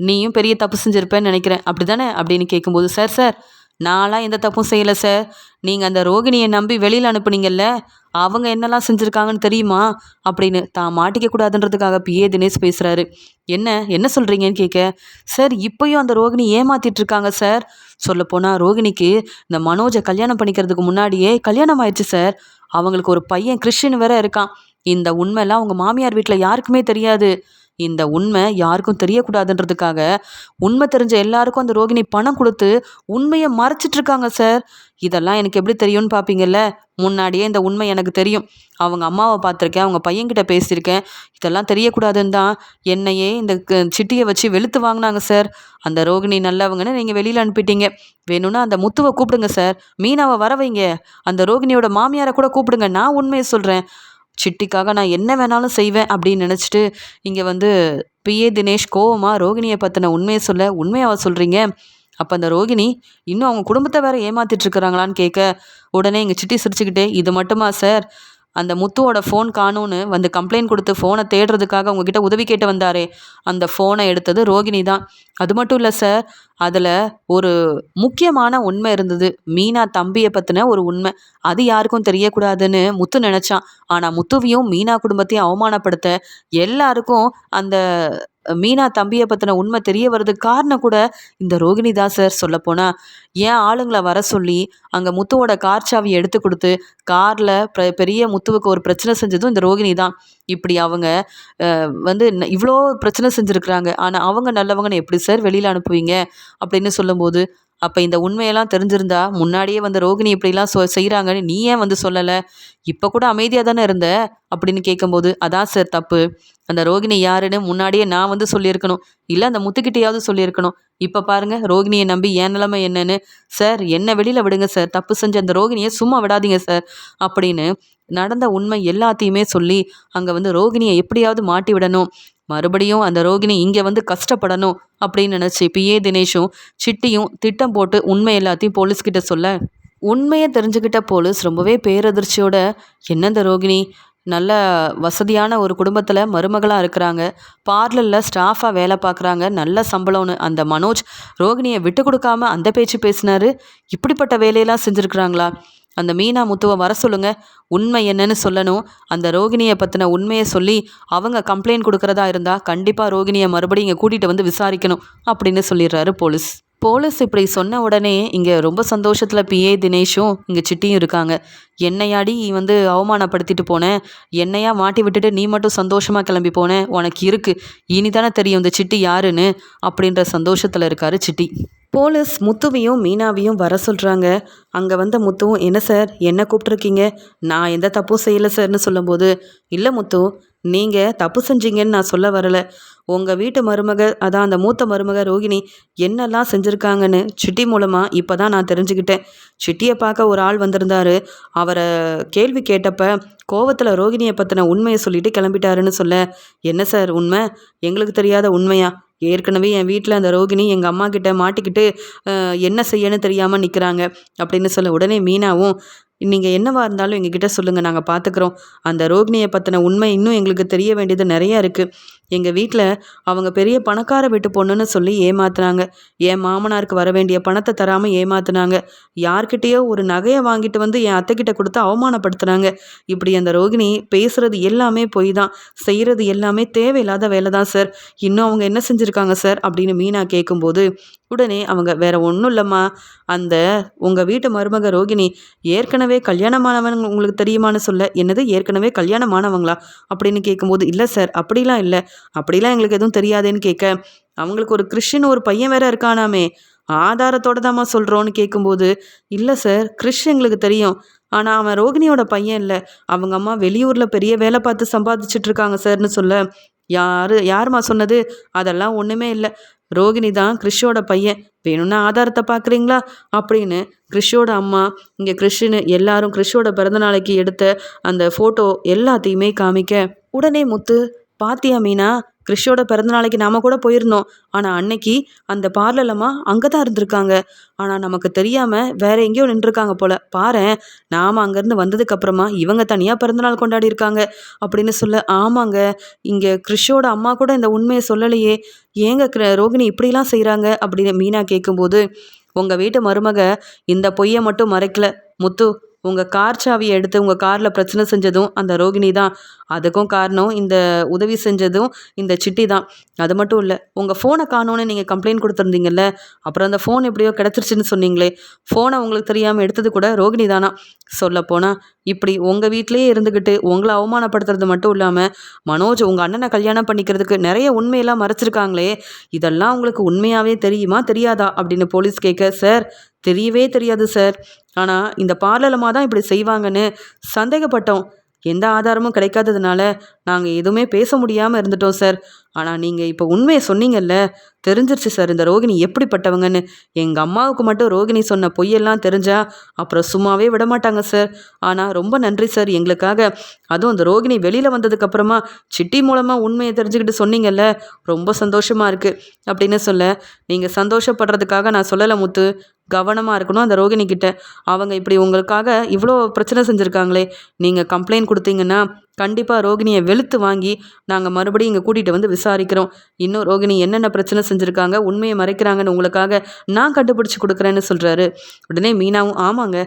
Speaker 1: நீயும் பெரிய தப்பு செஞ்சுருப்பேன்னு நினைக்கிறேன் அப்படி தானே அப்படின்னு கேட்கும்போது, சார் சார் நான்லாம் எந்த தப்பும் செய்யலை சார். நீங்கள் அந்த ரோகிணியை நம்பி வெளியில் அனுப்புனீங்கல்ல, அவங்க என்னெல்லாம் செஞ்சுருக்காங்கன்னு தெரியுமா அப்படின்னு தான் மாட்டிக்க கூடாதுன்றதுக்காக பிஏ தினேஷ் பேசுகிறாரு. என்ன சொல்கிறீங்கன்னு கேட்க, சார் இப்போயும் அந்த ரோகிணி ஏமாத்திட்டு இருக்காங்க சார். சொல்லப்போனால் ரோகிணிக்கு இந்த மனோஜை கல்யாணம் பண்ணிக்கிறதுக்கு முன்னாடியே கல்யாணம் ஆயிடுச்சு சார். அவங்களுக்கு ஒரு பையன் கிறிஸ்டின் வேற இருக்கான். இந்த உண்மைலாம் அவங்க மாமியார் வீட்டில் யாருக்குமே தெரியாது. இந்த உண்மை யாருக்கும் தெரியக்கூடாதுன்றதுக்காக உண்மை தெரிஞ்ச எல்லாருக்கும் அந்த ரோகிணி பணம் கொடுத்து உண்மையை மறைச்சிட்டு இருக்காங்க சார். இதெல்லாம் எனக்கு எப்படி தெரியும்னு பார்ப்பீங்கல்ல, முன்னாடியே இந்த உண்மை எனக்கு தெரியும். அவங்க அம்மாவை பார்த்துருக்கேன், அவங்க பையன்கிட்ட பேசியிருக்கேன். இதெல்லாம் தெரியக்கூடாதுன்னு தான் என்னையே இந்த சிட்டியை வச்சு வெளுத்து வாங்கினாங்க சார். அந்த ரோகிணி நல்லவங்கன்னு நீங்கள் வெளியில் அனுப்பிட்டீங்க. வேணும்னா அந்த முத்துவை கூப்பிடுங்க சார், மீனாவை வர வைங்க, அந்த ரோகிணியோட மாமியாரை கூட கூப்பிடுங்க, நான் உண்மையை சொல்கிறேன். சிட்டிக்காக நான் என்ன வேணாலும் செய்வேன் அப்படின்னு நினச்சிட்டு இங்கே வந்து பிஏ தினேஷ் கோவமாக ரோகிணியை பற்றின உண்மையை சொல்ல, உண்மையாக சொல்கிறீங்க. அப்போ அந்த ரோகிணி இன்னும் அவங்க குடும்பத்தை வேற ஏமாத்திட்டு இருக்கிறாங்களான்னு கேட்க, உடனே எங்கள் சிட்டி சிரிச்சுக்கிட்டே, இது மட்டுமா சார், அந்த முத்துவோட ஃபோன் காணும்னு வந்து கம்ப்ளைண்ட் கொடுத்து ஃபோனை தேடுறதுக்காக உங்ககிட்ட உதவி கேட்டு வந்தாரே, அந்த ஃபோனை எடுத்தது ரோகிணி தான். அது மட்டும் இல்லை சார், அதில் ஒரு முக்கியமான உண்மை இருந்தது. மீனா தம்பியை பற்றின ஒரு உண்மை. அது யாருக்கும் தெரியக்கூடாதுன்னு முத்து நினச்சான். ஆனால் முத்துவையும் மீனா குடும்பத்தையும் அவமானப்படுத்த எல்லாருக்கும் அந்த மீனா தம்பியை பற்றின உண்மை தெரிய வர்றதுக்கு காரணம் கூட இந்த ரோகிணி தான் சார். சொல்லப்போனால் ஏன் ஆளுங்களை வர சொல்லி அங்கே முத்துவோட கார் சாவியை எடுத்து கொடுத்து காரில் பெரிய முத்துவுக்கு ஒரு பிரச்சனை செஞ்சதும் இந்த ரோகிணி தான். இப்படி அவங்க வந்து இவ்வளோ பிரச்சனை செஞ்சுருக்குறாங்க. ஆனால் அவங்க நல்லவங்கன்னு எப்படி சார் வெளியில் அனுப்புவீங்க அப்படின்னு சொல்லும்போது, அப்போ இந்த உண்மையெல்லாம் தெரிஞ்சிருந்தா முன்னாடியே வந்து ரோகிணி இப்படிலாம் செய்கிறாங்கன்னு நீ ஏன் வந்து சொல்லலை? இப்போ கூட அமைதியாக தானே இருந்த அப்படின்னு கேட்கும்போது, அதான் சார் தப்பு. அந்த ரோகிணி யாருன்னு முன்னாடியே நான் வந்து சொல்லியிருக்கணும், இல்லை அந்த முத்துக்கிட்டையாவது சொல்லியிருக்கணும். இப்போ பாருங்கள் ரோகிணியை நம்பி என் நிலைமை என்னன்னு. சார் என்ன வெளியில் விடுங்க சார், தப்பு செஞ்ச அந்த ரோகிணியை சும்மா விடாதீங்க சார் அப்படின்னு நடந்த உண்மை எல்லாத்தையுமே சொல்லி அங்கே வந்து ரோகிணியை எப்படியாவது மாட்டி விடணும், மறுபடியும் அந்த ரோகிணி இங்கே வந்து கஷ்டப்படணும் அப்படின்னு நினச்சி பிஏ தினேஷும் சிட்டியும் திட்டம் போட்டு உண்மை எல்லாத்தையும் போலீஸ்கிட்ட சொல்ல, உண்மையை தெரிஞ்சுக்கிட்ட போலீஸ் ரொம்பவே பேரதிர்ச்சியோட, என்ன இந்த ரோகிணி நல்ல வசதியான ஒரு குடும்பத்தில் மருமகளாக இருக்கிறாங்க, பார்லரில் ஸ்டாஃபாக வேலை பார்க்குறாங்க, நல்ல சம்பளம்னு அந்த மனோஜ் ரோகிணியை விட்டு கொடுக்காம அந்த பேச்சு பேசினாரு, இப்படிப்பட்ட வேலையெல்லாம் செஞ்சுருக்குறாங்களா? அந்த மீனா முத்துவை வர சொல்லுங்க, உண்மை என்னன்னு சொல்லணும். அந்த ரோகிணியை பற்றின உண்மையை சொல்லி அவங்க கம்ப்ளைண்ட் கொடுக்குறதா இருந்தால் கண்டிப்பாக ரோகிணியை மறுபடியும் இங்கே கூட்டிகிட்டு வந்து விசாரிக்கணும் அப்படின்னு சொல்லிடுறாரு போலீஸ். போலீஸ் இப்படி சொன்ன உடனே இங்கே ரொம்ப சந்தோஷத்தில் பிஏ தினேஷும் இங்கே சிட்டியும் இருக்காங்க. என்னையாடி வந்து அவமானப்படுத்திட்டு போனேன், என்னையா மாட்டி விட்டுட்டு நீ மட்டும் சந்தோஷமாக கிளம்பி போனேன், உனக்கு இருக்குது இனி தானே தெரியும் இந்த சிட்டி யாருன்னு அப்படின்ற சந்தோஷத்தில் இருக்காரு சிட்டி. போலீஸ் முத்துவையும் மீனாவையும் வர சொல்கிறாங்க. அங்கே வந்த முத்துவும், என்ன சார் என்ன கூப்பிட்ருக்கீங்க, நான் எந்த தப்பும் செய்யலை சார்னு சொல்லும்போது, இல்லை முத்து நீங்கள் தப்பு செஞ்சீங்கன்னு நான் சொல்ல வரலை, உங்கள் வீட்டு மருமக அதான் அந்த மூத்த மருமக ரோகிணி என்னெல்லாம் செஞ்சுருக்காங்கன்னு சிட்டி மூலமாக இப்போ தான் நான் தெரிஞ்சுக்கிட்டேன். சிட்டியை பார்க்க ஒரு ஆள் வந்திருந்தாரு, அவரை கேள்வி கேட்டப்ப கோவத்தில் ரோகிணியை பற்றின உண்மையை சொல்லிட்டு கிளம்பிட்டாருன்னு சொல்ல, என்ன சார் உண்மை, எங்களுக்கு தெரியாத உண்மையா? ஏற்கனவே என் வீட்டில் அந்த ரோகிணி எங்கள் அம்மா கிட்ட மாட்டிக்கிட்டு என்ன செய்யன்னு தெரியாமல் நிற்கிறாங்க அப்படின்னு சொல்ல, உடனே மீனாவும், நீங்கள் என்னவா இருந்தாலும் எங்ககிட்ட சொல்லுங்கள், நாங்கள் பார்த்துக்குறோம். அந்த ரோகிணியை பற்றின உண்மை இன்னும் எங்களுக்கு தெரிய வேண்டியது நிறையா இருக்குது. எங்கள் வீட்டில் அவங்க பெரிய பணக்கார வீட்டு பொண்ணுன்னு சொல்லி ஏமாத்துனாங்க. என் மாமனாருக்கு வர வேண்டிய பணத்தை தராமல் ஏமாத்துனாங்க. யார்கிட்டேயோ ஒரு நகையை வாங்கிட்டு வந்து என் அத்தைக்கிட்ட கொடுத்து அவமானப்படுத்துனாங்க. இப்படி அந்த ரோகிணி பேசுகிறது எல்லாமே பொய் தான், செய்கிறது எல்லாமே தேவையில்லாத வேலை தான் சார். இன்னும் அவங்க என்ன செஞ்சுருக்காங்க சார் அப்படின்னு மீனா கேட்கும்போது, உடனே அவங்க வேற ஒன்றும் இல்லைம்மா, அந்த உங்கள் வீட்டு மருமக ரோகிணி ஏற்கனவே கல்யாணமானவன் உங்களுக்கு தெரியுமான்னு சொல்ல, என்னது ஏற்கனவே கல்யாணமானவங்களா அப்படின்னு கேட்கும்போது, இல்லை சார் அப்படிலாம் இல்லை, அப்படிலாம் எங்களுக்கு எதுவும் தெரியாதேன்னு கேட்க, அவங்களுக்கு ஒரு கிறிஸ்டின் ஒரு பையன் வேற இருக்கானாமே, ஆதாரத்தோட தாம்மா சொல்கிறோன்னு கேட்கும்போது, இல்லை சார் கிறிஷ் எங்களுக்கு தெரியும், ஆனால் அவன் ரோகிணியோட பையன் இல்லை, அவங்க அம்மா வெளியூரில் பெரிய வேலை பார்த்து சம்பாதிச்சுட்டு இருக்காங்க சார்னு சொல்ல, யாரும்மா சொன்னது, அதெல்லாம் ஒன்றுமே இல்லை, ரோகிணி தான் கிறிஷோட பையன், வேணும்னா ஆதாரத்தை பார்க்குறீங்களா அப்படின்னு கிறிஷோட அம்மா இங்கே கிறிஷ்னு எல்லாரும் கிறிஷோட பிறந்தநாளைக்கு எடுத்த அந்த ஃபோட்டோ எல்லாத்தையுமே காமிக்க, உடனே முத்து, பாத்தியா மீனா, கிறிஷோட பிறந்தநாளைக்கு நாம் கூட போயிருந்தோம், ஆனால் அன்னைக்கு அந்த பார்லலம்மா அங்கே தான் இருந்திருக்காங்க, ஆனால் நமக்கு தெரியாமல் வேற எங்கேயோ நின்றுருக்காங்க போல, பாரேன், நாம் அங்கேருந்து வந்ததுக்கப்புறமா இவங்க தனியாக பிறந்தநாள் கொண்டாடி இருக்காங்க அப்படின்னு சொல்ல, ஆமாங்க, இங்கே கிறிஷோட அம்மா கூட இந்த உண்மையை சொல்லலையே, ஏங்க ரோகிணி இப்படிலாம் செய்கிறாங்க அப்படின்னு மீனா கேட்கும்போது, உங்கள் வீட்டு மருமக இந்த பொய்யை மட்டும் மறைக்கல முத்து, உங்கள் கார் சாவியை எடுத்து உங்கள் காரில் பிரச்சனை செஞ்சதும் அந்த ரோகிணி தான், அதுக்கும் காரணம் இந்த உதவி செஞ்சதும் இந்த சிட்டி தான். அது மட்டும் இல்லை, உங்கள் ஃபோனை காணோன்னு நீங்கள் கம்ப்ளைண்ட் கொடுத்துருந்தீங்கல்ல, அப்புறம் அந்த ஃபோன் எப்படியோ கிடச்சிருச்சுன்னு சொன்னீங்களே, ஃபோனை உங்களுக்கு தெரியாமல் எடுத்தது கூட ரோகிணி தானா. சொல்லப்போனால் இப்படி உங்கள் வீட்டிலேயே இருந்துக்கிட்டு உங்களை அவமானப்படுத்துறது மட்டும் இல்லாமல், மனோஜ் உங்கள் அண்ணனை கல்யாணம் பண்ணிக்கிறதுக்கு நிறைய உண்மையெல்லாம் மறைச்சிருக்காங்களே, இதெல்லாம் உங்களுக்கு உண்மையாகவே தெரியுமா தெரியாதா அப்படின்னு போலீஸ் கேட்க, சார் தெரியவே தெரியாது சார், ஆனால் இந்த பார்லலமாக தான் இப்படி செய்வாங்கன்னு சந்தேகப்பட்டோம், எந்த ஆதாரமும் கிடைக்காததுனால நாங்கள் எதுவுமே பேச முடியாமல் இருந்துட்டோம் சார், ஆனால் நீங்கள் இப்போ உண்மையை சொன்னீங்கல்ல, தெரிஞ்சிருச்சு சார் இந்த ரோகிணி எப்படிப்பட்டவங்கன்னு, எங்கள் அம்மாவுக்கு மட்டும் ரோகிணி சொன்ன பொய்யெல்லாம் தெரிஞ்சா அப்புறம் சும்மாவே விடமாட்டாங்க சார், ஆனால் ரொம்ப நன்றி சார் எங்களுக்காக, அதுவும் அந்த ரோகிணி வெளியில் வந்ததுக்கப்புறமா சிட்டி மூலமாக உண்மையை தெரிஞ்சுக்கிட்டு சொன்னீங்கல்ல, ரொம்ப சந்தோஷமாக இருக்குது அப்படின்னு சொல்ல, நீங்கள் சந்தோஷப்படுறதுக்காக நான் சொல்லலை முத்து, கவனமாக இருக்கணும் அந்த ரோகிணி கிட்ட, அவங்க இப்படி உங்களுக்காக இவ்வளோ பிரச்சனை செஞ்சுருக்காங்களே, நீங்கள் கம்ப்ளைண்ட் கொடுத்தீங்கன்னா கண்டிப்பாக ரோகிணியை வெளுத்து வாங்கி நாங்கள் மறுபடியும் இங்கே கூட்டிகிட்டு வந்து விசாரிக்கிறோம், இன்னும் ரோகிணி என்னென்ன பிரச்சனை செஞ்சுருக்காங்க, உண்மையை மறைக்கிறாங்கன்னு உங்களுக்காக நான் கண்டுபிடிச்சி கொடுக்குறேன்னு சொல்கிறாரு. உடனே மீனாவும், ஆமாங்க,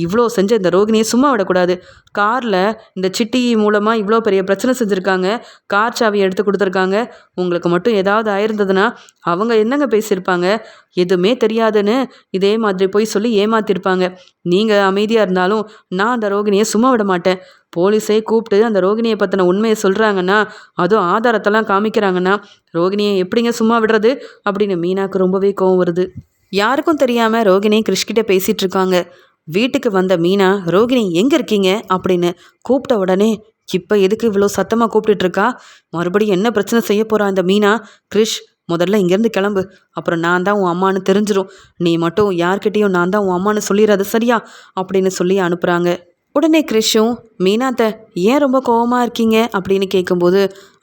Speaker 1: இவ்வளோ செஞ்ச இந்த ரோகிணியை சும்மா விடக்கூடாது, காரில் இந்த சிட்டி மூலமாக இவ்வளோ பெரிய பிரச்சனை செஞ்சுருக்காங்க, கார் சாவியை எடுத்து கொடுத்துருக்காங்க, உங்களுக்கு மட்டும் ஏதாவது ஆயிருந்ததுன்னா அவங்க என்னங்க பேசியிருப்பாங்க, எதுவுமே தெரியாதுன்னு இதே மாதிரி போய் சொல்லி ஏமாத்திருப்பாங்க, நீங்கள் அமைதியாக இருந்தாலும் நான் அந்த ரோகிணியை சும்மா விட மாட்டேன், போலீஸே கூப்பிட்டு அந்த ரோகிணியை பற்றின உண்மையை சொல்கிறாங்கன்னா, அதுவும் ஆதாரத்தெல்லாம் காமிக்கிறாங்கன்னா, ரோகிணியை எப்படிங்க சும்மா விடுறது அப்படின்னு மீனாக்கு ரொம்பவே கோவம் வருது. யாருக்கும் தெரியாமல் ரோகிணி கிறிஷ்கிட்ட பேசிகிட்டு இருக்காங்க. வீட்டுக்கு வந்த மீனா, ரோகிணி எங்கே இருக்கீங்க அப்படின்னு கூப்பிட்ட உடனே, இப்போ எதுக்கு இவ்வளோ சத்தமாக கூப்பிட்டுட்டு இருக்கா, மறுபடியும் என்ன பிரச்சனை செய்ய போகிறா இந்த மீனா, கிறிஷ் முதல்ல இங்கேருந்து கிளம்பு, அப்புறம் நான் தான் உன் அம்மானு தெரிஞ்சிடும், நீ மட்டும் யார்கிட்டேயும் நான் தான் உன் அம்மானு சொல்லிடாது சரியா அப்படின்னு சொல்லி அனுப்புகிறாங்க. உடனே கிறிஷும், மீனாத்த ஏன் ரொம்ப கோவமாக இருக்கீங்க அப்படின்னு கேட்கும்போது,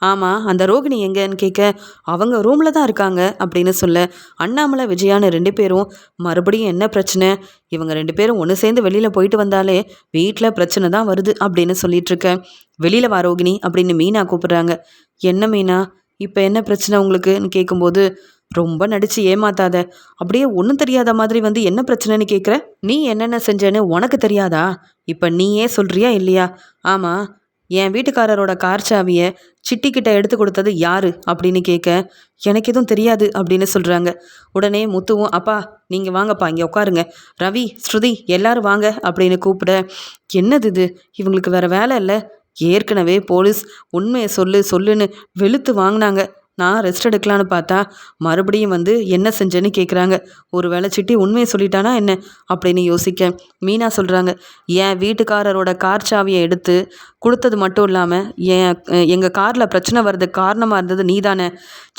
Speaker 1: ஆமாம் அந்த ரோகிணி எங்கன்னு கேட்க, அவங்க ரூமில் தான் இருக்காங்க அப்படின்னு சொல்ல, அண்ணாமலை விஜயான்னு 2 பேரும் மறுபடியும் என்ன பிரச்சனை, இவங்க 2 பேரும் ஒன்று சேர்ந்து வெளியில் போயிட்டு வந்தாலே வீட்டில் பிரச்சனை தான் வருது அப்படின்னு சொல்லிட்டு இருக்கேன், வெளியில் வா ரோகிணி அப்படின்னு மீனா கூப்பிட்றாங்க. என்ன மீனா, இப்போ என்ன பிரச்சனை உங்களுக்குன்னு கேட்கும்போது, ரொம்ப நடித்து ஏமாத்தாத, அப்படியே ஒன்றும் தெரியாத மாதிரி வந்து என்ன பிரச்சனைன்னு கேட்குற, நீ என்னென்ன செஞ்சேன்னு உனக்கு தெரியாதா, இப்போ நீயே சொல்கிறியா இல்லையா, ஆமாம் என் வீட்டுக்காரரோட கார் சாவியை சிட்டிக்கிட்ட எடுத்து கொடுத்தது யாரு அப்படின்னு கேட்க, எனக்கு எதுவும் தெரியாது அப்படின்னு சொல்கிறாங்க. உடனே முத்துவும், அப்பா நீங்கள் வாங்கப்பா இங்கே உட்காருங்க, ரவி ஸ்ருதி எல்லாரும் வாங்க அப்படின்னு கூப்பிட, என்னது இது இவங்களுக்கு வேறு வேலை இல்லை, ஏற்கனவே போலீஸ் உண்மையை சொல்லுன்னு வெளுத்து வாங்கினாங்க, நான் ரெஸ்ட் எடுக்கலான்னு பார்த்தா மறுபடியும் வந்து என்ன செஞ்சேன்னு கேட்குறாங்க, ஒரு வேளை சிட்டி உண்மையை சொல்லிட்டானா என்ன அப்படின்னு யோசிக்க, மீனா சொல்கிறாங்க, என் வீட்டுக்காரரோட கார் சாவியை எடுத்து கொடுத்தது மட்டும் இல்லாமல் எங்கள் காரில் பிரச்சனை வர்றதுக்கு காரணமாக இருந்தது நீ தானே,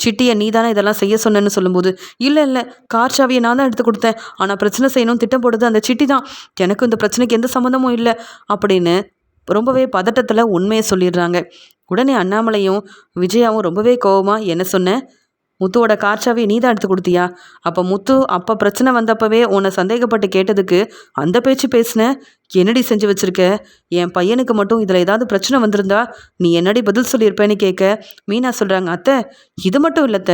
Speaker 1: சிட்டியை நீ தானே இதெல்லாம் செய்ய சொன்னேன்னு சொல்லும்போது, இல்லை கார் சாவியை நான் தான் எடுத்து கொடுத்தேன், ஆனால் பிரச்சனை செய்யணும்னு திட்டம் போடுறது அந்த சிட்டி தான், எனக்கு இந்த பிரச்சனைக்கு எந்த சம்மந்தமும் இல்லை அப்படின்னு ரொம்பவே பதட்டத்தில் உண்மையை சொல்லிடுறாங்க. உடனே அண்ணாமலையும் விஜயாவும் ரொம்பவே கோவமாக, என்ன சொன்ன, முத்துவோட கார் சாவியை நீ தான் எடுத்து கொடுத்தியா, அப்போ முத்து அப்போ பிரச்சனை வந்தப்பவே உன்னை சந்தேகப்பட்டு கேட்டதுக்கு அந்த பேச்சு பேசின, என்னடி செஞ்சு வச்சிருக்க? என் பையனுக்கு மட்டும் இதில் ஏதாவது பிரச்சனை வந்திருந்தா நீ என்னடி பதில் சொல்லியிருப்பேன்னு கேட்க மீனா சொல்கிறாங்க, அத்தை இது மட்டும் இல்லத்த,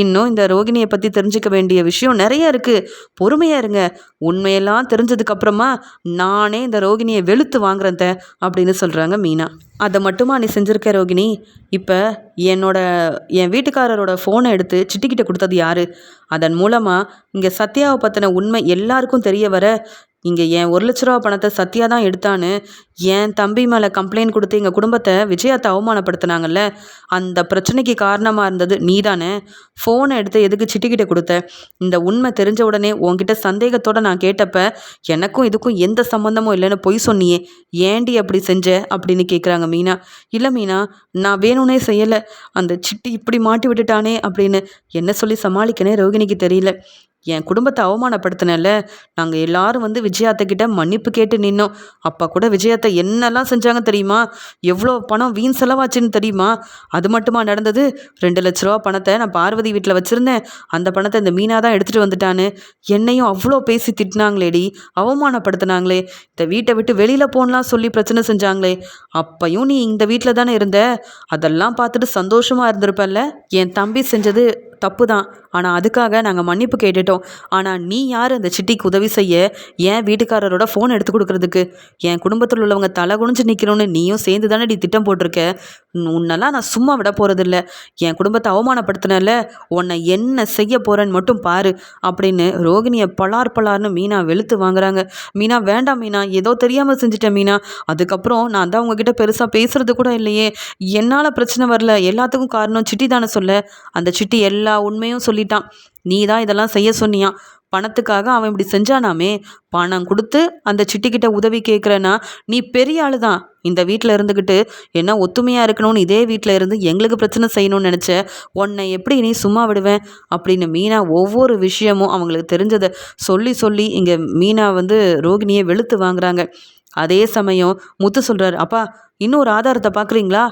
Speaker 1: இன்னும் இந்த ரோகிணியை பற்றி தெரிஞ்சுக்க வேண்டிய விஷயம் நிறைய இருக்குது. பொறுமையாக இருங்க. உண்மையெல்லாம் தெரிஞ்சதுக்கப்புறமா நானே இந்த ரோகிணியை வெளுத்து வாங்குறேன் அத்தை அப்படின்னு சொல்கிறாங்க மீனா. அதை மட்டுமா நீ செஞ்சுருக்க ரோகிணி? இப்போ என் வீட்டுக்காரரோட ஃபோனை எடுத்து சிட்டிக்கிட்ட கொடுத்தது யாரு? அதன் மூலமாக இங்கே சத்யாவை பற்றின உண்மை எல்லாருக்கும் தெரிய வர, இங்கே என் 1,00,000 பணத்தை சத்யா தான் எடுத்தான்னு என் தம்பி மேலே கம்ப்ளைண்ட் கொடுத்து எங்கள் குடும்பத்தை விஜயாத்தை அவமானப்படுத்தினாங்கல்ல, அந்த பிரச்சனைக்கு காரணமாக இருந்தது நீ தானே? ஃபோனை எடுத்து எதுக்கு சிட்டிக்கிட்ட கொடுத்த? இந்த உண்மை தெரிஞ்ச உடனே உன்கிட்ட சந்தேகத்தோடு நான் கேட்டப்ப எனக்கும் இதுக்கும் எந்த சம்மந்தமும் இல்லைன்னு பொய் சொன்னியே, ஏண்டி அப்படி செஞ்ச அப்படின்னு கேட்குறாங்க மீனா. இல்லை மீனா, நான் வேணும்னே செய்யலை, அந்த சிட்டி இப்படி மாட்டி விட்டுட்டானே அப்படின்னு என்ன சொல்லி சமாளிக்கனே ரோகிணிக்கு தெரியல. என் குடும்பத்தை அவமானப்படுத்தினல, நாங்கள் எல்லாரும் வந்து விஜயாத்தக்கிட்ட மன்னிப்பு கேட்டு நின்னோம். அப்போ கூட விஜயாத்தை என்னெல்லாம் செஞ்சாங்க தெரியுமா? எவ்வளோ பணம் வீண் செலவாச்சுன்னு தெரியுமா? அது மட்டுமா நடந்தது? 2,00,000 பணத்தை நான் பார்வதி வீட்டில் வச்சுருந்தேன். அந்த பணத்தை இந்த மீனா தான் எடுத்துகிட்டு வந்துட்டான்னு என்னையும் அவ்வளோ பேசி திட்டினாங்களேடி, அவமானப்படுத்தினாங்களே, இந்த வீட்டை விட்டு வெளியில் போகலாம் சொல்லி பிரச்சனை செஞ்சாங்களே. அப்பையும் நீ இந்த வீட்டில் தானே இருந்த? அதெல்லாம் பார்த்துட்டு சந்தோஷமாக இருந்திருப்பல்ல? என் தம்பி செஞ்சது தப்பு தான், ஆனால் அதுக்காக நாங்கள் மன்னிப்பு கேட்டுட்டோம். ஆனால் நீ யார் அந்த சிட்டிக்கு உதவி செய்ய? என் வீட்டுக்காரரோட ஃபோன் எடுத்து கொடுக்கறதுக்கு? என் குடும்பத்தில் உள்ளவங்க தலை குனிஞ்சு நிற்கணும்னு நீயும் சேர்ந்து தானே திட்டம் போட்டிருக்க. உன்னெல்லாம் நான் சும்மா விட போகிறதில்ல. என் குடும்பத்தை அவமானப்படுத்தினல, உன்னை என்ன செய்ய போகிறேன்னு மட்டும் பாரு அப்படின்னு ரோகிணியை பலார்னு மீனா வெளுத்து வாங்குறாங்க. மீனா, வேண்டாம் மீனா, ஏதோ தெரியாமல் செஞ்சுட்டேன் மீனா. அதுக்கப்புறம் நான் தான் உங்ககிட்ட பெருசாக பேசுறது கூட இல்லையே. என்னால் பிரச்சனை வரல, எல்லாத்துக்கும் காரணம் சிட்டி தானே சொல்ல. அந்த சிட்டி எல்லா உண்மையும் சொல்லிட்டான். நீ தான் இதெல்லாம் செய்ய சொன்னியான். பணத்துக்காக அவன் இப்படி செஞ்சானாமே. பணம் கொடுத்து அந்த சிட்டிக்கிட்ட உதவி கேட்குறேன்னா நீ பெரிய ஆளு தான். இந்த வீட்டில் இருந்துக்கிட்டு என்ன ஒத்துமையாக இருக்கணும்னு இதே வீட்டில் இருந்து எங்களுக்கு பிரச்சனை செய்யணும்னு நினச்ச, உன்னை எப்படி நீ சும்மா விடுவேன் அப்படின்னு மீனா ஒவ்வொரு விஷயமும் அவங்களுக்கு தெரிஞ்சதை சொல்லி சொல்லி இங்கே மீனா வந்து ரோகிணியை வெளுத்து வாங்குறாங்க. அதே சமயம் முத்து சொல்கிறார், அப்பா இன்னொரு ஆதாரத்தை பார்க்குறீங்களா?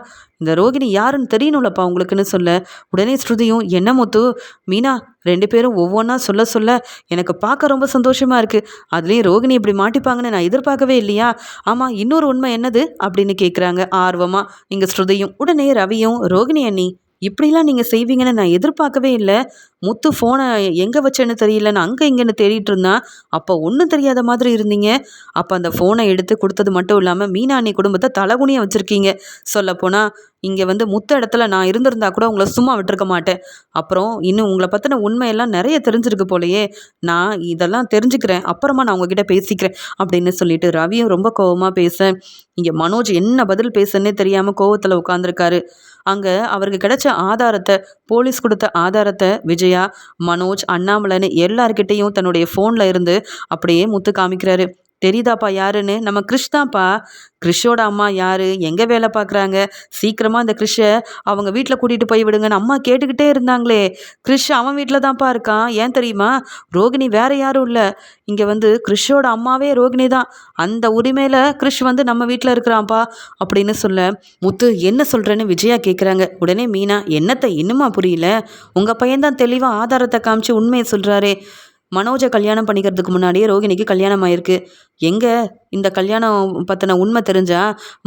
Speaker 1: இந்த ரோகிணி யாருன்னு தெரியணும்லப்பா உங்களுக்குன்னு சொல்ல, உடனே ஸ்ருதியும், என்ன முத்து? மீனா, 2 பேரும் ஒவ்வொன்றா சொல்ல சொல்ல எனக்கு பார்க்க ரொம்ப சந்தோஷமாக இருக்குது. அதுலேயும் ரோகிணி இப்படி மாட்டிப்பாங்கன்னு நான் எதிர்பார்க்கவே இல்லையா? ஆமாம், இன்னொரு உண்மை என்னது அப்படின்னு கேட்குறாங்க ஆர்வமாக இங்கே ஸ்ருதியும். உடனே ரவியும், ரோகிணி அண்ணி இப்படிலாம் நீங்கள் செய்வீங்கன்னு நான் எதிர்பார்க்கவே இல்லை. முத்து ஃபோனை எங்கே வச்சேன்னு தெரியல, நான் அங்கே இங்கேன்னு தேடிட்டு இருந்தான். அப்போ ஒன்றும் தெரியாத மாதிரி இருந்தீங்க. அப்போ அந்த ஃபோனை எடுத்து கொடுத்தது மட்டும் இல்லாமல் மீனா அண்ணி குடும்பத்தை தலகுனியாக வச்சுருக்கீங்க. சொல்லப்போனால் இங்கே வந்து முத்த இடத்துல நான் இருந்திருந்தா கூட உங்களை சும்மா விட்டுருக்க மாட்டேன். அப்புறம் இன்னும் உங்களை பற்றின உண்மையெல்லாம் நிறைய தெரிஞ்சிருக்கு போலையே. நான் இதெல்லாம் தெரிஞ்சுக்கிறேன், அப்புறமா நான் உங்ககிட்ட பேசிக்கிறேன் அப்படின்னு சொல்லிட்டு ரவியும் ரொம்ப கோவமாக பேச, இங்கே மனோஜ் என்ன பதில் பேசுன்னே தெரியாமல் கோவத்தில் உட்காந்துருக்காரு. அங்கே அவருக்கு கிடைச்ச ஆதாரத்தை, போலீஸ் கொடுத்த ஆதாரத்தை விஜயா, மனோஜ், அண்ணாமலைன்னு எல்லார்கிட்டையும் தன்னுடைய ஃபோனில் இருந்து அப்படியே முத்து காமிக்கிறாரு. தெரியுதாப்பா யாருன்னு? நம்ம கிறிஷ் தான்ப்பா. கிறிஷோட அம்மா யார், எங்கே வேலை பார்க்குறாங்க, சீக்கிரமாக அந்த கிறிஷை அவங்க வீட்டில் கூட்டிகிட்டு போய் விடுங்கன்னு அம்மா கேட்டுக்கிட்டே இருந்தாங்களே. கிறிஷ் அவன் வீட்டில் தான்ப்பா இருக்கான். ஏன் தெரியுமா? ரோகிணி வேறு யாரும் இல்லை, இங்கே வந்து கிறிஷோட அம்மாவே ரோகிணி தான். அந்த உரிமையில் கிறிஷ் வந்து நம்ம வீட்டில் இருக்கிறான்ப்பா அப்படின்னு சொல்ல, முத்து என்ன சொல்கிறேன்னு விஜயா கேட்குறாங்க. உடனே மீனா, என்னத்தை இன்னுமா புரியல? உங்கள் பையன்தான் தெளிவாக ஆதாரத்தை காமிச்சு உண்மையை சொல்கிறாரே. மனோஜை கல்யாணம் பண்ணிக்கிறதுக்கு முன்னாடியே ரோகிணிக்கு கல்யாணம் ஆயிருக்கு. எங்கே இந்த கல்யாணம் பற்றின உண்மை தெரிஞ்சா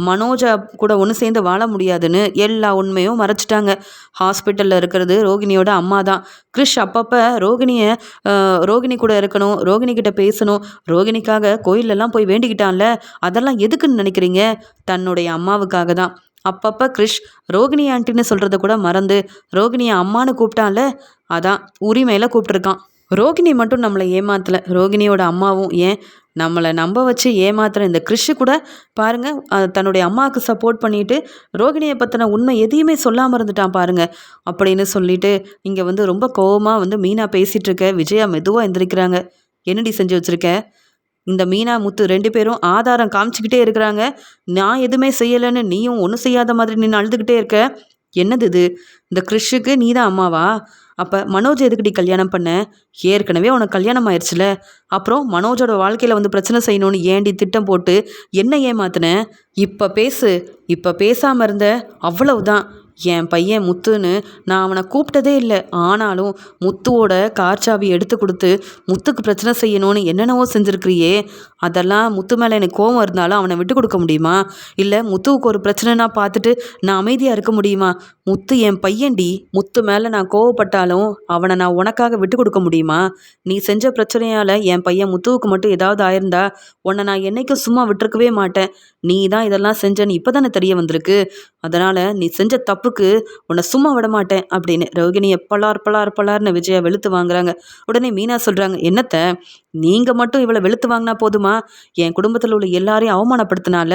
Speaker 1: மனோஜை கூட ஒன்று சேர்ந்து வாழ முடியாதுன்னு எல்லா உண்மையும் மறைச்சிட்டாங்க. ஹாஸ்பிட்டலில் இருக்கிறது ரோகிணியோட அம்மா தான். கிறிஷ் அப்பப்போ ரோகிணி கூட இருக்கணும், ரோகிணிக்கிட்ட பேசணும், ரோகிணிக்காக கோயிலெல்லாம் போய் வேண்டிக்கிட்டான்ல, அதெல்லாம் எதுக்குன்னு நினைக்கிறீங்க? தன்னுடைய அம்மாவுக்காக தான். அப்பப்போ கிறிஷ் ரோகிணி ஆண்டின்னு சொல்கிறத கூட மறந்து ரோகிணியை அம்மானு கூப்பிட்டான்ல, அதான் உரிமையில் கூப்பிட்ருக்கான். ரோகிணி மட்டும் நம்மளை ஏமாத்தலை, ரோகிணியோட அம்மாவும். ஏன் நம்மளை நம்ப வச்சு ஏமாத்துற இந்த கிறிஷு கூட பாருங்கள், தன்னுடைய அம்மாவுக்கு சப்போர்ட் பண்ணிட்டு ரோகிணியை பற்றின உண்மை எதையுமே சொல்லாமல் இருந்துட்டான் பாருங்க அப்படின்னு சொல்லிட்டு இங்கே வந்து ரொம்ப கோவமாக வந்து மீனா பேசிகிட்டு இருக்க விஜயா மெதுவாக எந்திரிக்கிறாங்க. என்னடி செஞ்சு வச்சுருக்க? இந்த மீனா முத்து 2 பேரும் ஆதாரம் காமிச்சிக்கிட்டே இருக்கிறாங்க. நான் எதுவுமே செய்யலைன்னு நீயும் ஒன்றும் செய்யாத மாதிரி நின்று அழுதுகிட்டே இருக்க. என்னது இது? இந்த கிறிஷுக்கு நீ தான் அம்மாவா? அப்போ மனோஜ் எதுக்குடி கல்யாணம் பண்ண? ஏற்கனவே உனக்கு கல்யாணம் ஆயிடுச்சுல, அப்புறம் மனோஜோட வாழ்க்கையில் வந்து பிரச்சனை செய்யணும்னு ஏண்டி திட்டம் போட்டு என்ன ஏமாத்தின? இப்போ பேசு. இப்போ பேசாமல் இருந்த அவ்வளவுதான். என் பையன் முத்துன்னு நான் அவனை கூப்பிட்டதே இல்லை. ஆனாலும் முத்துவோட கார் சாவி எடுத்து கொடுத்து முத்துக்கு பிரச்சனை செய்யணும்னு என்னென்னவோ செஞ்சுருக்கிறியே. அதெல்லாம் முத்து மேலே எனக்கு கோவம் இருந்தாலும் அவனை விட்டு கொடுக்க முடியுமா? இல்லை முத்துவுக்கு ஒரு பிரச்சனைனா பார்த்துட்டு நான் அமைதியாக இருக்க முடியுமா? முத்து என் பையன்டி. முத்து மேலே நான் கோவப்பட்டாலும் அவனை நான் உனக்காக விட்டு கொடுக்க முடியுமா? நீ செஞ்ச பிரச்சனையால் என் பையன் முத்துவுக்கு மட்டும் ஏதாவது ஆயிருந்தா உன்னை நான் என்னைக்கும் சும்மா விட்டுருக்கவே மாட்டேன். நீ தான் இதெல்லாம் செஞ்சேன்னு இப்போ தானே தெரிய வந்திருக்கு. அதனால் நீ செஞ்ச தப்புக்கு உன்னை சும்மா விட மாட்டேன் அப்படின்னு ரோகிணியை பலார்னு விஜயா வெளுத்து வாங்குறாங்க. உடனே மீனா சொல்கிறாங்க, என்னத்தை நீங்கள் மட்டும் இவ்வளோ வெளுத்து வாங்கினா போதுமா? என் குடும்பத்தில் உள்ள எல்லாரையும் அவமானப்படுத்தினால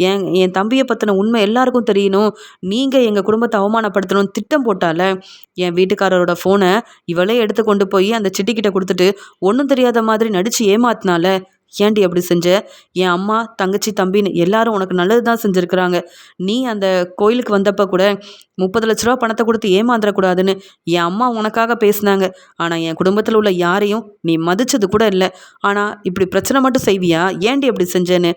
Speaker 1: என் தம்பியை பற்றின உண்மை எல்லாருக்கும் தெரியணும். நீங்கள் எங்கள் குடும்பத்தை அவமானப்படுத்தணும்னு திட்டம் போட்டால என் வீட்டுக்காரரோட ஃபோனை இவளே எடுத்து கொண்டு போய் அந்த சிட்டிக்கிட்ட கொடுத்துட்டு ஒன்றும் தெரியாத மாதிரி நடித்து ஏமாத்தினால. ஏன்டி அப்படி செஞ்ச? என் அம்மா தங்கச்சி தம்பின்னு எல்லாரும் உனக்கு நல்லது தான் செஞ்சுருக்குறாங்க. நீ அந்த கோயிலுக்கு வந்தப்போ கூட 30 லட்ச ரூபா பணத்தை கொடுத்து ஏமாந்துடக்கூடாதுன்னு என் அம்மா உனக்காக பேசினாங்க. ஆனால் என் குடும்பத்தில் உள்ள யாரையும் நீ மதிச்சது கூட இல்லை. ஆனால் இப்படி பிரச்சனை மட்டும் செய்வியா? ஏன்டி அப்படி செஞ்சேன்னு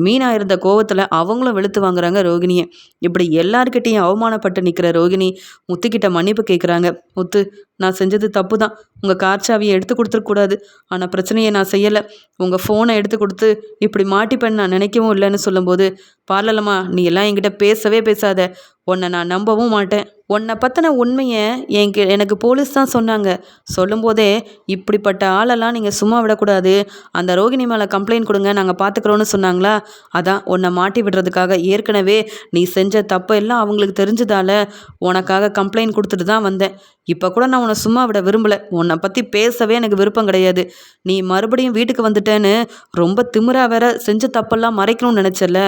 Speaker 1: மீனா இருந்த கோவத்தில் அவங்களும் வெளுத்து வாங்குறாங்க ரோகிணியை. இப்படி எல்லார்கிட்டையும் அவமானப்பட்டு நிற்கிற ரோகிணி முத்துக்கிட்ட மன்னிப்பு கேட்குறாங்க. முத்து, நான் செஞ்சது தப்பு தான். உங்கள் கார் சாவியை எடுத்து கொடுத்துருக்கூடாது. ஆனால் பிரச்சனையை நான் செய்யலை. உங்கள் ஃபோனை எடுத்து கொடுத்து இப்படி மாட்டிப்பேன்னு நான் நினைக்கவும் இல்லைன்னு சொல்லும்போது, பார்லலம்மா நீ எல்லாம் என்கிட்ட பேசவே பேசாத. உன்னை நான் நம்பவும் மாட்டேன். உன்னை பற்றின உண்மையை எனக்கு போலீஸ் தான் சொன்னாங்க. சொல்லும்போதே இப்படிப்பட்ட ஆளெல்லாம் நீங்கள் சும்மா விடக்கூடாது, அந்த ரோகிணி மேலே கம்ப்ளைண்ட் கொடுங்க, நாங்கள் பார்த்துக்குறோன்னு சொன்னாங்களா? அதான் உன்னை மாட்டி விடுறதுக்காக ஏற்கனவே நீ செஞ்ச தப்பு எல்லாம் அவங்களுக்கு தெரிஞ்சதால உனக்காக கம்ப்ளைண்ட் கொடுத்துட்டு தான் வந்தேன். இப்போ கூட நான் உன்னை சும்மா விட விரும்பலை. உன்னை பற்றி பேசவே எனக்கு விருப்பம் கிடையாது. நீ மறுபடியும் வீட்டுக்கு வந்துட்டேன்னு ரொம்ப திமிரா வேற செஞ்ச தப்பெல்லாம் மறைக்கணும்னு நினச்சல.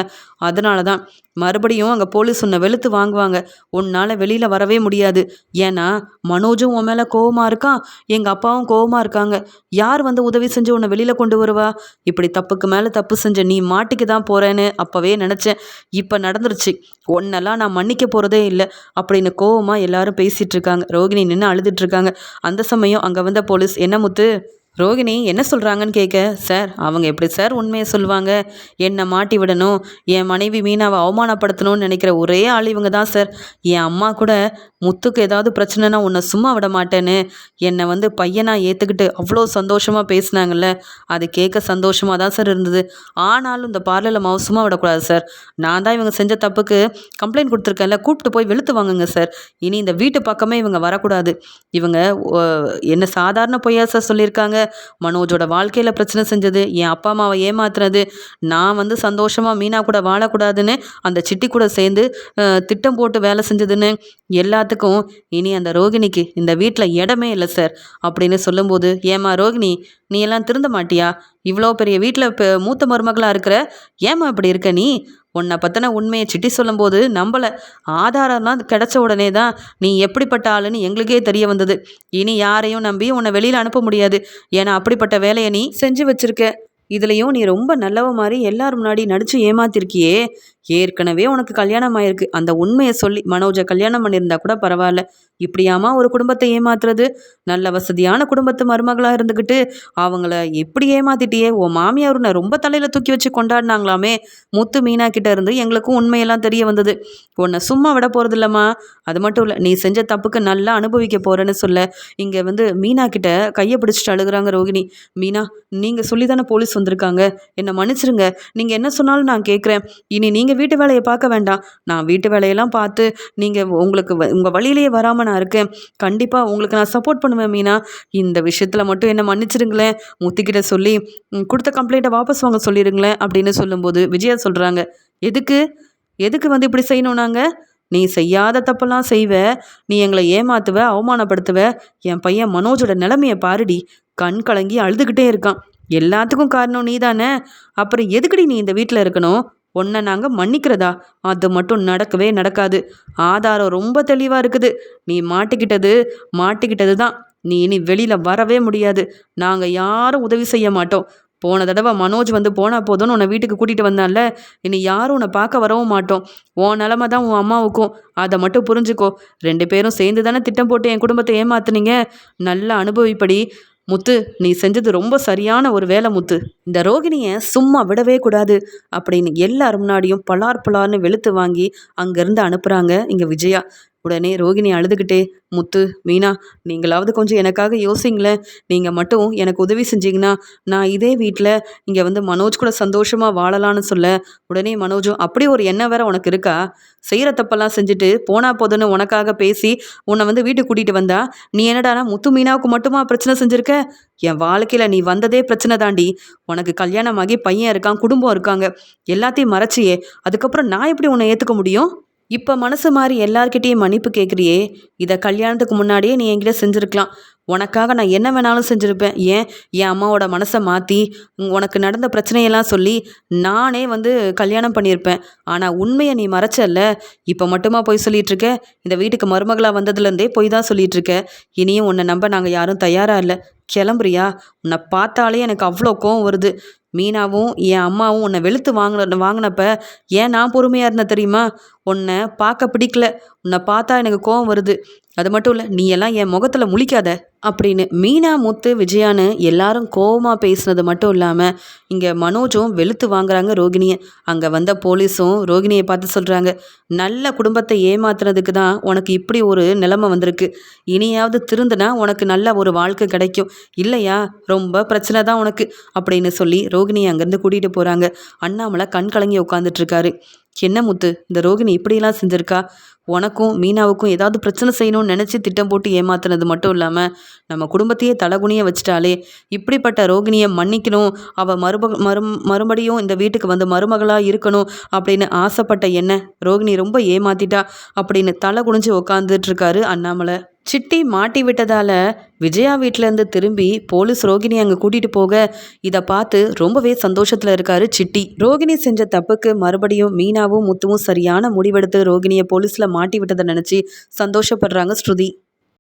Speaker 1: அதனால தான் மறுபடியும் அங்கே போலீஸ் உன்னை வெளுத்து வாங்குவாங்க. உன்னால் வெளியில் வரவே முடியாது. ஏன்னா மனோஜும் உன் மேலே கோவமாக இருக்கான், எங்கள் அப்பாவும் கோவமாக இருக்காங்க. யார் வந்து உதவி செஞ்சு உன்னை வெளியில் கொண்டு வருவா? இப்படி தப்புக்கு மேலே தப்பு செஞ்ச நீ மாட்டிக்கு தான் போகிறேன்னு அப்போவே நினச்சேன். இப்போ நடந்துருச்சு. உன்னெல்லாம் நான் மன்னிக்க போகிறதே இல்லை அப்படின்னு கோவமாக எல்லாரும் பேசிகிட்டு இருக்காங்க. ரோகிணி நின்று அழுதுட்ருக்காங்க. அந்த சமயம் அங்கே வந்த போலீஸ், என்ன முத்து, ரோகிணி என்ன சொல்கிறாங்கன்னு கேட்க, சார் அவங்க எப்படி சார் உண்மையை சொல்லுவாங்க? என்னை மாட்டி விடணும், என் மனைவி மீனாவை அவமானப்படுத்தணும்னு நினைக்கிற ஒரே ஆள் இவங்க தான் சார். என் அம்மா கூட முத்துக்கு ஏதாவது பிரச்சனைனா உன்னை சும்மா விட மாட்டேன்னு என்னை வந்து பையனாக ஏற்றுக்கிட்டு அவ்வளோ சந்தோஷமாக பேசினாங்கல்ல, அது கேட்க சந்தோஷமாக தான் சார் இருந்தது. ஆனாலும் இந்த பார்லரில் மாவு சும்மா விடக்கூடாது சார். நான் தான் இவங்க செஞ்ச தப்புக்கு கம்ப்ளைண்ட் கொடுத்துருக்கேன்ல, கூப்பிட்டு போய் வெளுத்து வாங்குங்க சார். இனி இந்த வீட்டு பக்கமே இவங்க வரக்கூடாது. இவங்க என்ன சாதாரண பொய்யா சார் சொல்லியிருக்காங்க? மனோஜோட வாழ்க்கையில் பிரச்சனை செஞ்சது, என் அப்பா அம்மாவை ஏமாத்துறது, நான் வந்து சந்தோஷமாக மீனா கூட வாழக்கூடாதுன்னு அந்த சிட்டி கூட சேர்ந்து திட்டம் போட்டு வேலை செஞ்சதுன்னு எல்லாத்துக்கும் இனி அந்த ரோகிணிக்கு இந்த வீட்டில் இடமே இல்லை சார் அப்படின்னு சொல்லும்போது, ஏமா ரோகிணி நீ எல்லாம் திருந்த மாட்டியா? இவ்வளோ பெரிய வீட்டில் இப்போ மூத்த மருமகளாக இருக்கிற, ஏமா இப்படி இருக்க நீ? உன்னை பற்றின உண்மையை சிட்டி சொல்லும்போது நம்பலை. ஆதாரம்லாம் கிடைச்ச உடனே தான் நீ எப்படிப்பட்ட ஆளுன்னு எங்களுக்கே தெரிய வந்தது. இனி யாரையும் நம்பி உன்னை வெளியில் அனுப்ப முடியாது. ஏன்னா அப்படிப்பட்ட வேலையை நீ செஞ்சு வச்சிருக்க. இதுலேயும் நீ ரொம்ப நல்லவ மாதிரி எல்லாரும் முன்னாடி நடித்து ஏமாத்திருக்கியே. ஏற்கனவே உனக்கு கல்யாணம் ஆயிருக்கு. அந்த உண்மையை சொல்லி மனோஜை கல்யாணம் பண்ணியிருந்தா கூட பரவாயில்ல. இப்படியாமா ஒரு குடும்பத்தை ஏமாத்துறது? நல்ல வசதியான குடும்பத்து மருமகளாக இருந்துக்கிட்டு அவங்கள எப்படி ஏமாத்திட்டியே? உன் மாமியார் உன்னை ரொம்ப தலையில் தூக்கி வச்சு கொண்டாடினாங்களாமே. முத்து மீனா கிட்ட இருந்து எங்களுக்கும் உண்மையெல்லாம் தெரிய வந்தது. உன்னை சும்மா விட போகிறது இல்லைம்மா. அது மட்டும் இல்லை, நீ செஞ்ச தப்புக்கு நல்லா அனுபவிக்க போகிறேன்னு சொல்ல இங்கே வந்து மீனா கிட்ட கையை பிடிச்சிட்டு அழுகுறாங்க ரோகிணி. மீனா, நீங்கள் சொல்லி தானே போலீஸ் வந்திருக்காங்க, என்னை மன்னிச்சிருங்க. நீங்கள் என்ன சொன்னாலும் நான் கேட்குறேன். இனி நீங்கள் வீட்டு வேலையை பார்க்க வேண்டாம். நான் வீட்டு வேலையெல்லாம் பார்த்து நீங்கள் உங்களுக்கு உங்கள் வழியிலேயே வராமல் நான் இருக்கேன். கண்டிப்பாக உங்களுக்கு நான் சப்போர்ட் பண்ணுவேன் மீனா. இந்த விஷயத்தில் மட்டும் என்னை மன்னிச்சிருங்களேன். முத்துக்கிட்ட சொல்லி கொடுத்த கம்ப்ளைண்ட்டை வாபஸ் வாங்க சொல்லிடுங்களேன் அப்படின்னு சொல்லும்போது விஜயா சொல்கிறாங்க, எதுக்கு எதுக்கு வந்து இப்படி செய்யணும்? நாங்கள் நீ செய்யாத தப்பெல்லாம் செய்வ, நீ எங்களை ஏமாத்துவ, அவமானப்படுத்துவ. என் பையன் மனோஜோட நிலைமையை பாருடி, கண் கலங்கி அழுதுகிட்டே இருக்கான். எல்லாத்துக்கும் காரணம் நீ தானே. அப்புறம் எதுக்குடி நீ இந்த வீட்டில் இருக்கணும்? உன்னை நாங்கள் மன்னிக்கிறதா? அது மட்டும் நடக்கவே நடக்காது. ஆதாரம் ரொம்ப தெளிவாக இருக்குது. நீ மாட்டிக்கிட்டது தான். நீ இனி வெளியில் வரவே முடியாது. நாங்கள் யாரும் உதவி செய்ய மாட்டோம். போன தடவை மனோஜ் வந்து போனால் போதும்னு உன்னை வீட்டுக்கு கூட்டிகிட்டு வந்தான்ல, இனி யாரும் உன்னை பார்க்க வரவும் மாட்டோம். உன் நிலமை தான் உன் அம்மாவுக்கும். அதை மட்டும் புரிஞ்சுக்கோ. 2 பேரும் சேர்ந்து தானே திட்டம் போட்டு என் குடும்பத்தை ஏமாத்துனீங்க. நல்ல அனுபவிப்படி. முத்து, நீ செஞ்சது ரொம்ப சரியான ஒரு வேலை முத்து. இந்த ரோகிணியை சும்மா விடவே கூடாது அப்படின்னு எல்லார் முன்னாடியும் பலார் பலார்னு வெளுத்து வாங்கி அங்கேருந்து அனுப்புகிறாங்க இங்கே விஜயா. உடனே ரோகிணி அழுதுகிட்டே, முத்து, மீனா, நீங்களாவது கொஞ்சம் எனக்காக யோசிங்களேன். நீங்கள் மட்டும் எனக்கு உதவி செஞ்சீங்கன்னா நான் இதே வீட்டில் இங்கே வந்து மனோஜ் கூட சந்தோஷமாக வாழலான்னு சொல்ல, உடனே மனோஜும் அப்படி ஒரு எண்ணம் வேற உனக்கு இருக்கா? செய்கிற தப்பெல்லாம் செஞ்சுட்டு போனா போதுன்னு உனக்காக பேசி உன்னை வந்து வீட்டுக்கு கூட்டிகிட்டு வந்தா நீ என்னடானா முத்து மீனாவுக்கு மட்டுமா பிரச்சனை செஞ்சுருக்க? என் வாழ்க்கையில் நீ வந்ததே பிரச்சனை தாண்டி. உனக்கு கல்யாணமாகி பையன் இருக்கான், குடும்பம் இருக்காங்க, எல்லாத்தையும் மறைச்சியே. அதுக்கப்புறம் நான் எப்படி உன்னை ஏற்றுக்க முடியும்? இப்போ மனசு மாறி எல்லார்கிட்டேயும் மன்னிப்பு கேட்குறியே, இதை கல்யாணத்துக்கு முன்னாடியே நீ என்கிட்ட செஞ்சுருக்கலாம். உனக்காக நான் என்ன வேணாலும் செஞ்சுருப்பேன். ஏன் என் அம்மாவோட மனசை மாற்றி உனக்கு நடந்த பிரச்சனையெல்லாம் சொல்லி நானே வந்து கல்யாணம் பண்ணியிருப்பேன். ஆனால் உண்மையை நீ மறைச்சல்ல. இப்போ மட்டுமா போய் சொல்லிகிட்ருக்க? இந்த வீட்டுக்கு மருமகளாக வந்ததுலேருந்தே போய் தான் சொல்லிகிட்ருக்க. இனியும் உன்னை நம்ப நாங்கள் யாரும் தயாராக இல்லை. கிளம்புறியா? உன்னை பார்த்தாலே எனக்கு அவ்வளோ கோவம் வருது. மீனாவும் என் அம்மாவும் உன்னை வெளுத்து வாங்கினப்ப ஏன் நான் பொறுமையாக இருந்தேன் தெரியுமா? உன்னை பார்க்க பிடிக்கல. உன்னை பார்த்தா எனக்கு கோவம் வருது. அது மட்டும் இல்லை, நீ எல்லாம் என் முகத்தில் முழிக்காத அப்படின்னு மீனா, முத்து, விஜயான்னு எல்லாரும் கோவமாக பேசுனது மட்டும் இல்லாமல் இங்கே மனோஜும் வெளுத்து வாங்குறாங்க ரோகிணியை. அங்கே வந்த போலீஸும் ரோகிணியை பார்த்து சொல்கிறாங்க, நல்ல குடும்பத்தை ஏமாத்துறதுக்கு தான் உனக்கு இப்படி ஒரு நிலைமை வந்திருக்கு. இனியாவது திருந்துனா உனக்கு நல்ல ஒரு வாழ்க்கை கிடைக்கும். இல்லையா ரொம்ப பிரச்சனை தான் உனக்கு அப்படின்னு சொல்லி ரோகிணியை அங்கேருந்து கூட்டிகிட்டு போகிறாங்க. அண்ணாமலை கண் கலங்கி உட்காந்துட்ருக்காரு. என்ன முத்து, இந்த ரோகிணி இப்படியெல்லாம் செஞ்சுருக்கா? உனக்கும் மீனாவுக்கும் ஏதாவது பிரச்சனை செய்யணும்னு நினச்சி திட்டம் போட்டு ஏமாத்துனது மட்டும் இல்லாமல் நம்ம குடும்பத்தையே தலகுனிய வச்சிட்டாலே. இப்படிப்பட்ட ரோகிணியை மன்னிக்கணும், அவள் மறுபடியும் இந்த வீட்டுக்கு வந்து மருமகளாக இருக்கணும் அப்படின்னு ஆசைப்பட்ட என்ன ரோகிணி ரொம்ப ஏமாத்திட்டா அப்படின்னு தலை குனிஞ்சு உட்காந்துட்ருக்காரு அண்ணாமலை. சிட்டி மாட்டி விட்டதால விஜயா வீட்டிலேருந்து திரும்பி போலீஸ் ரோகிணி அங்கே கூட்டிகிட்டு போக இதை பார்த்து ரொம்பவே சந்தோஷத்தில் இருக்காரு சிட்டி. ரோகிணி செஞ்ச தப்புக்கு மறுபடியும் மீனாவும் முத்துவும் சரியான முடிவெடுத்து ரோகிணியை போலீஸில் மாட்டி விட்டதை நினச்சி சந்தோஷப்படுறாங்க ஸ்ருதி.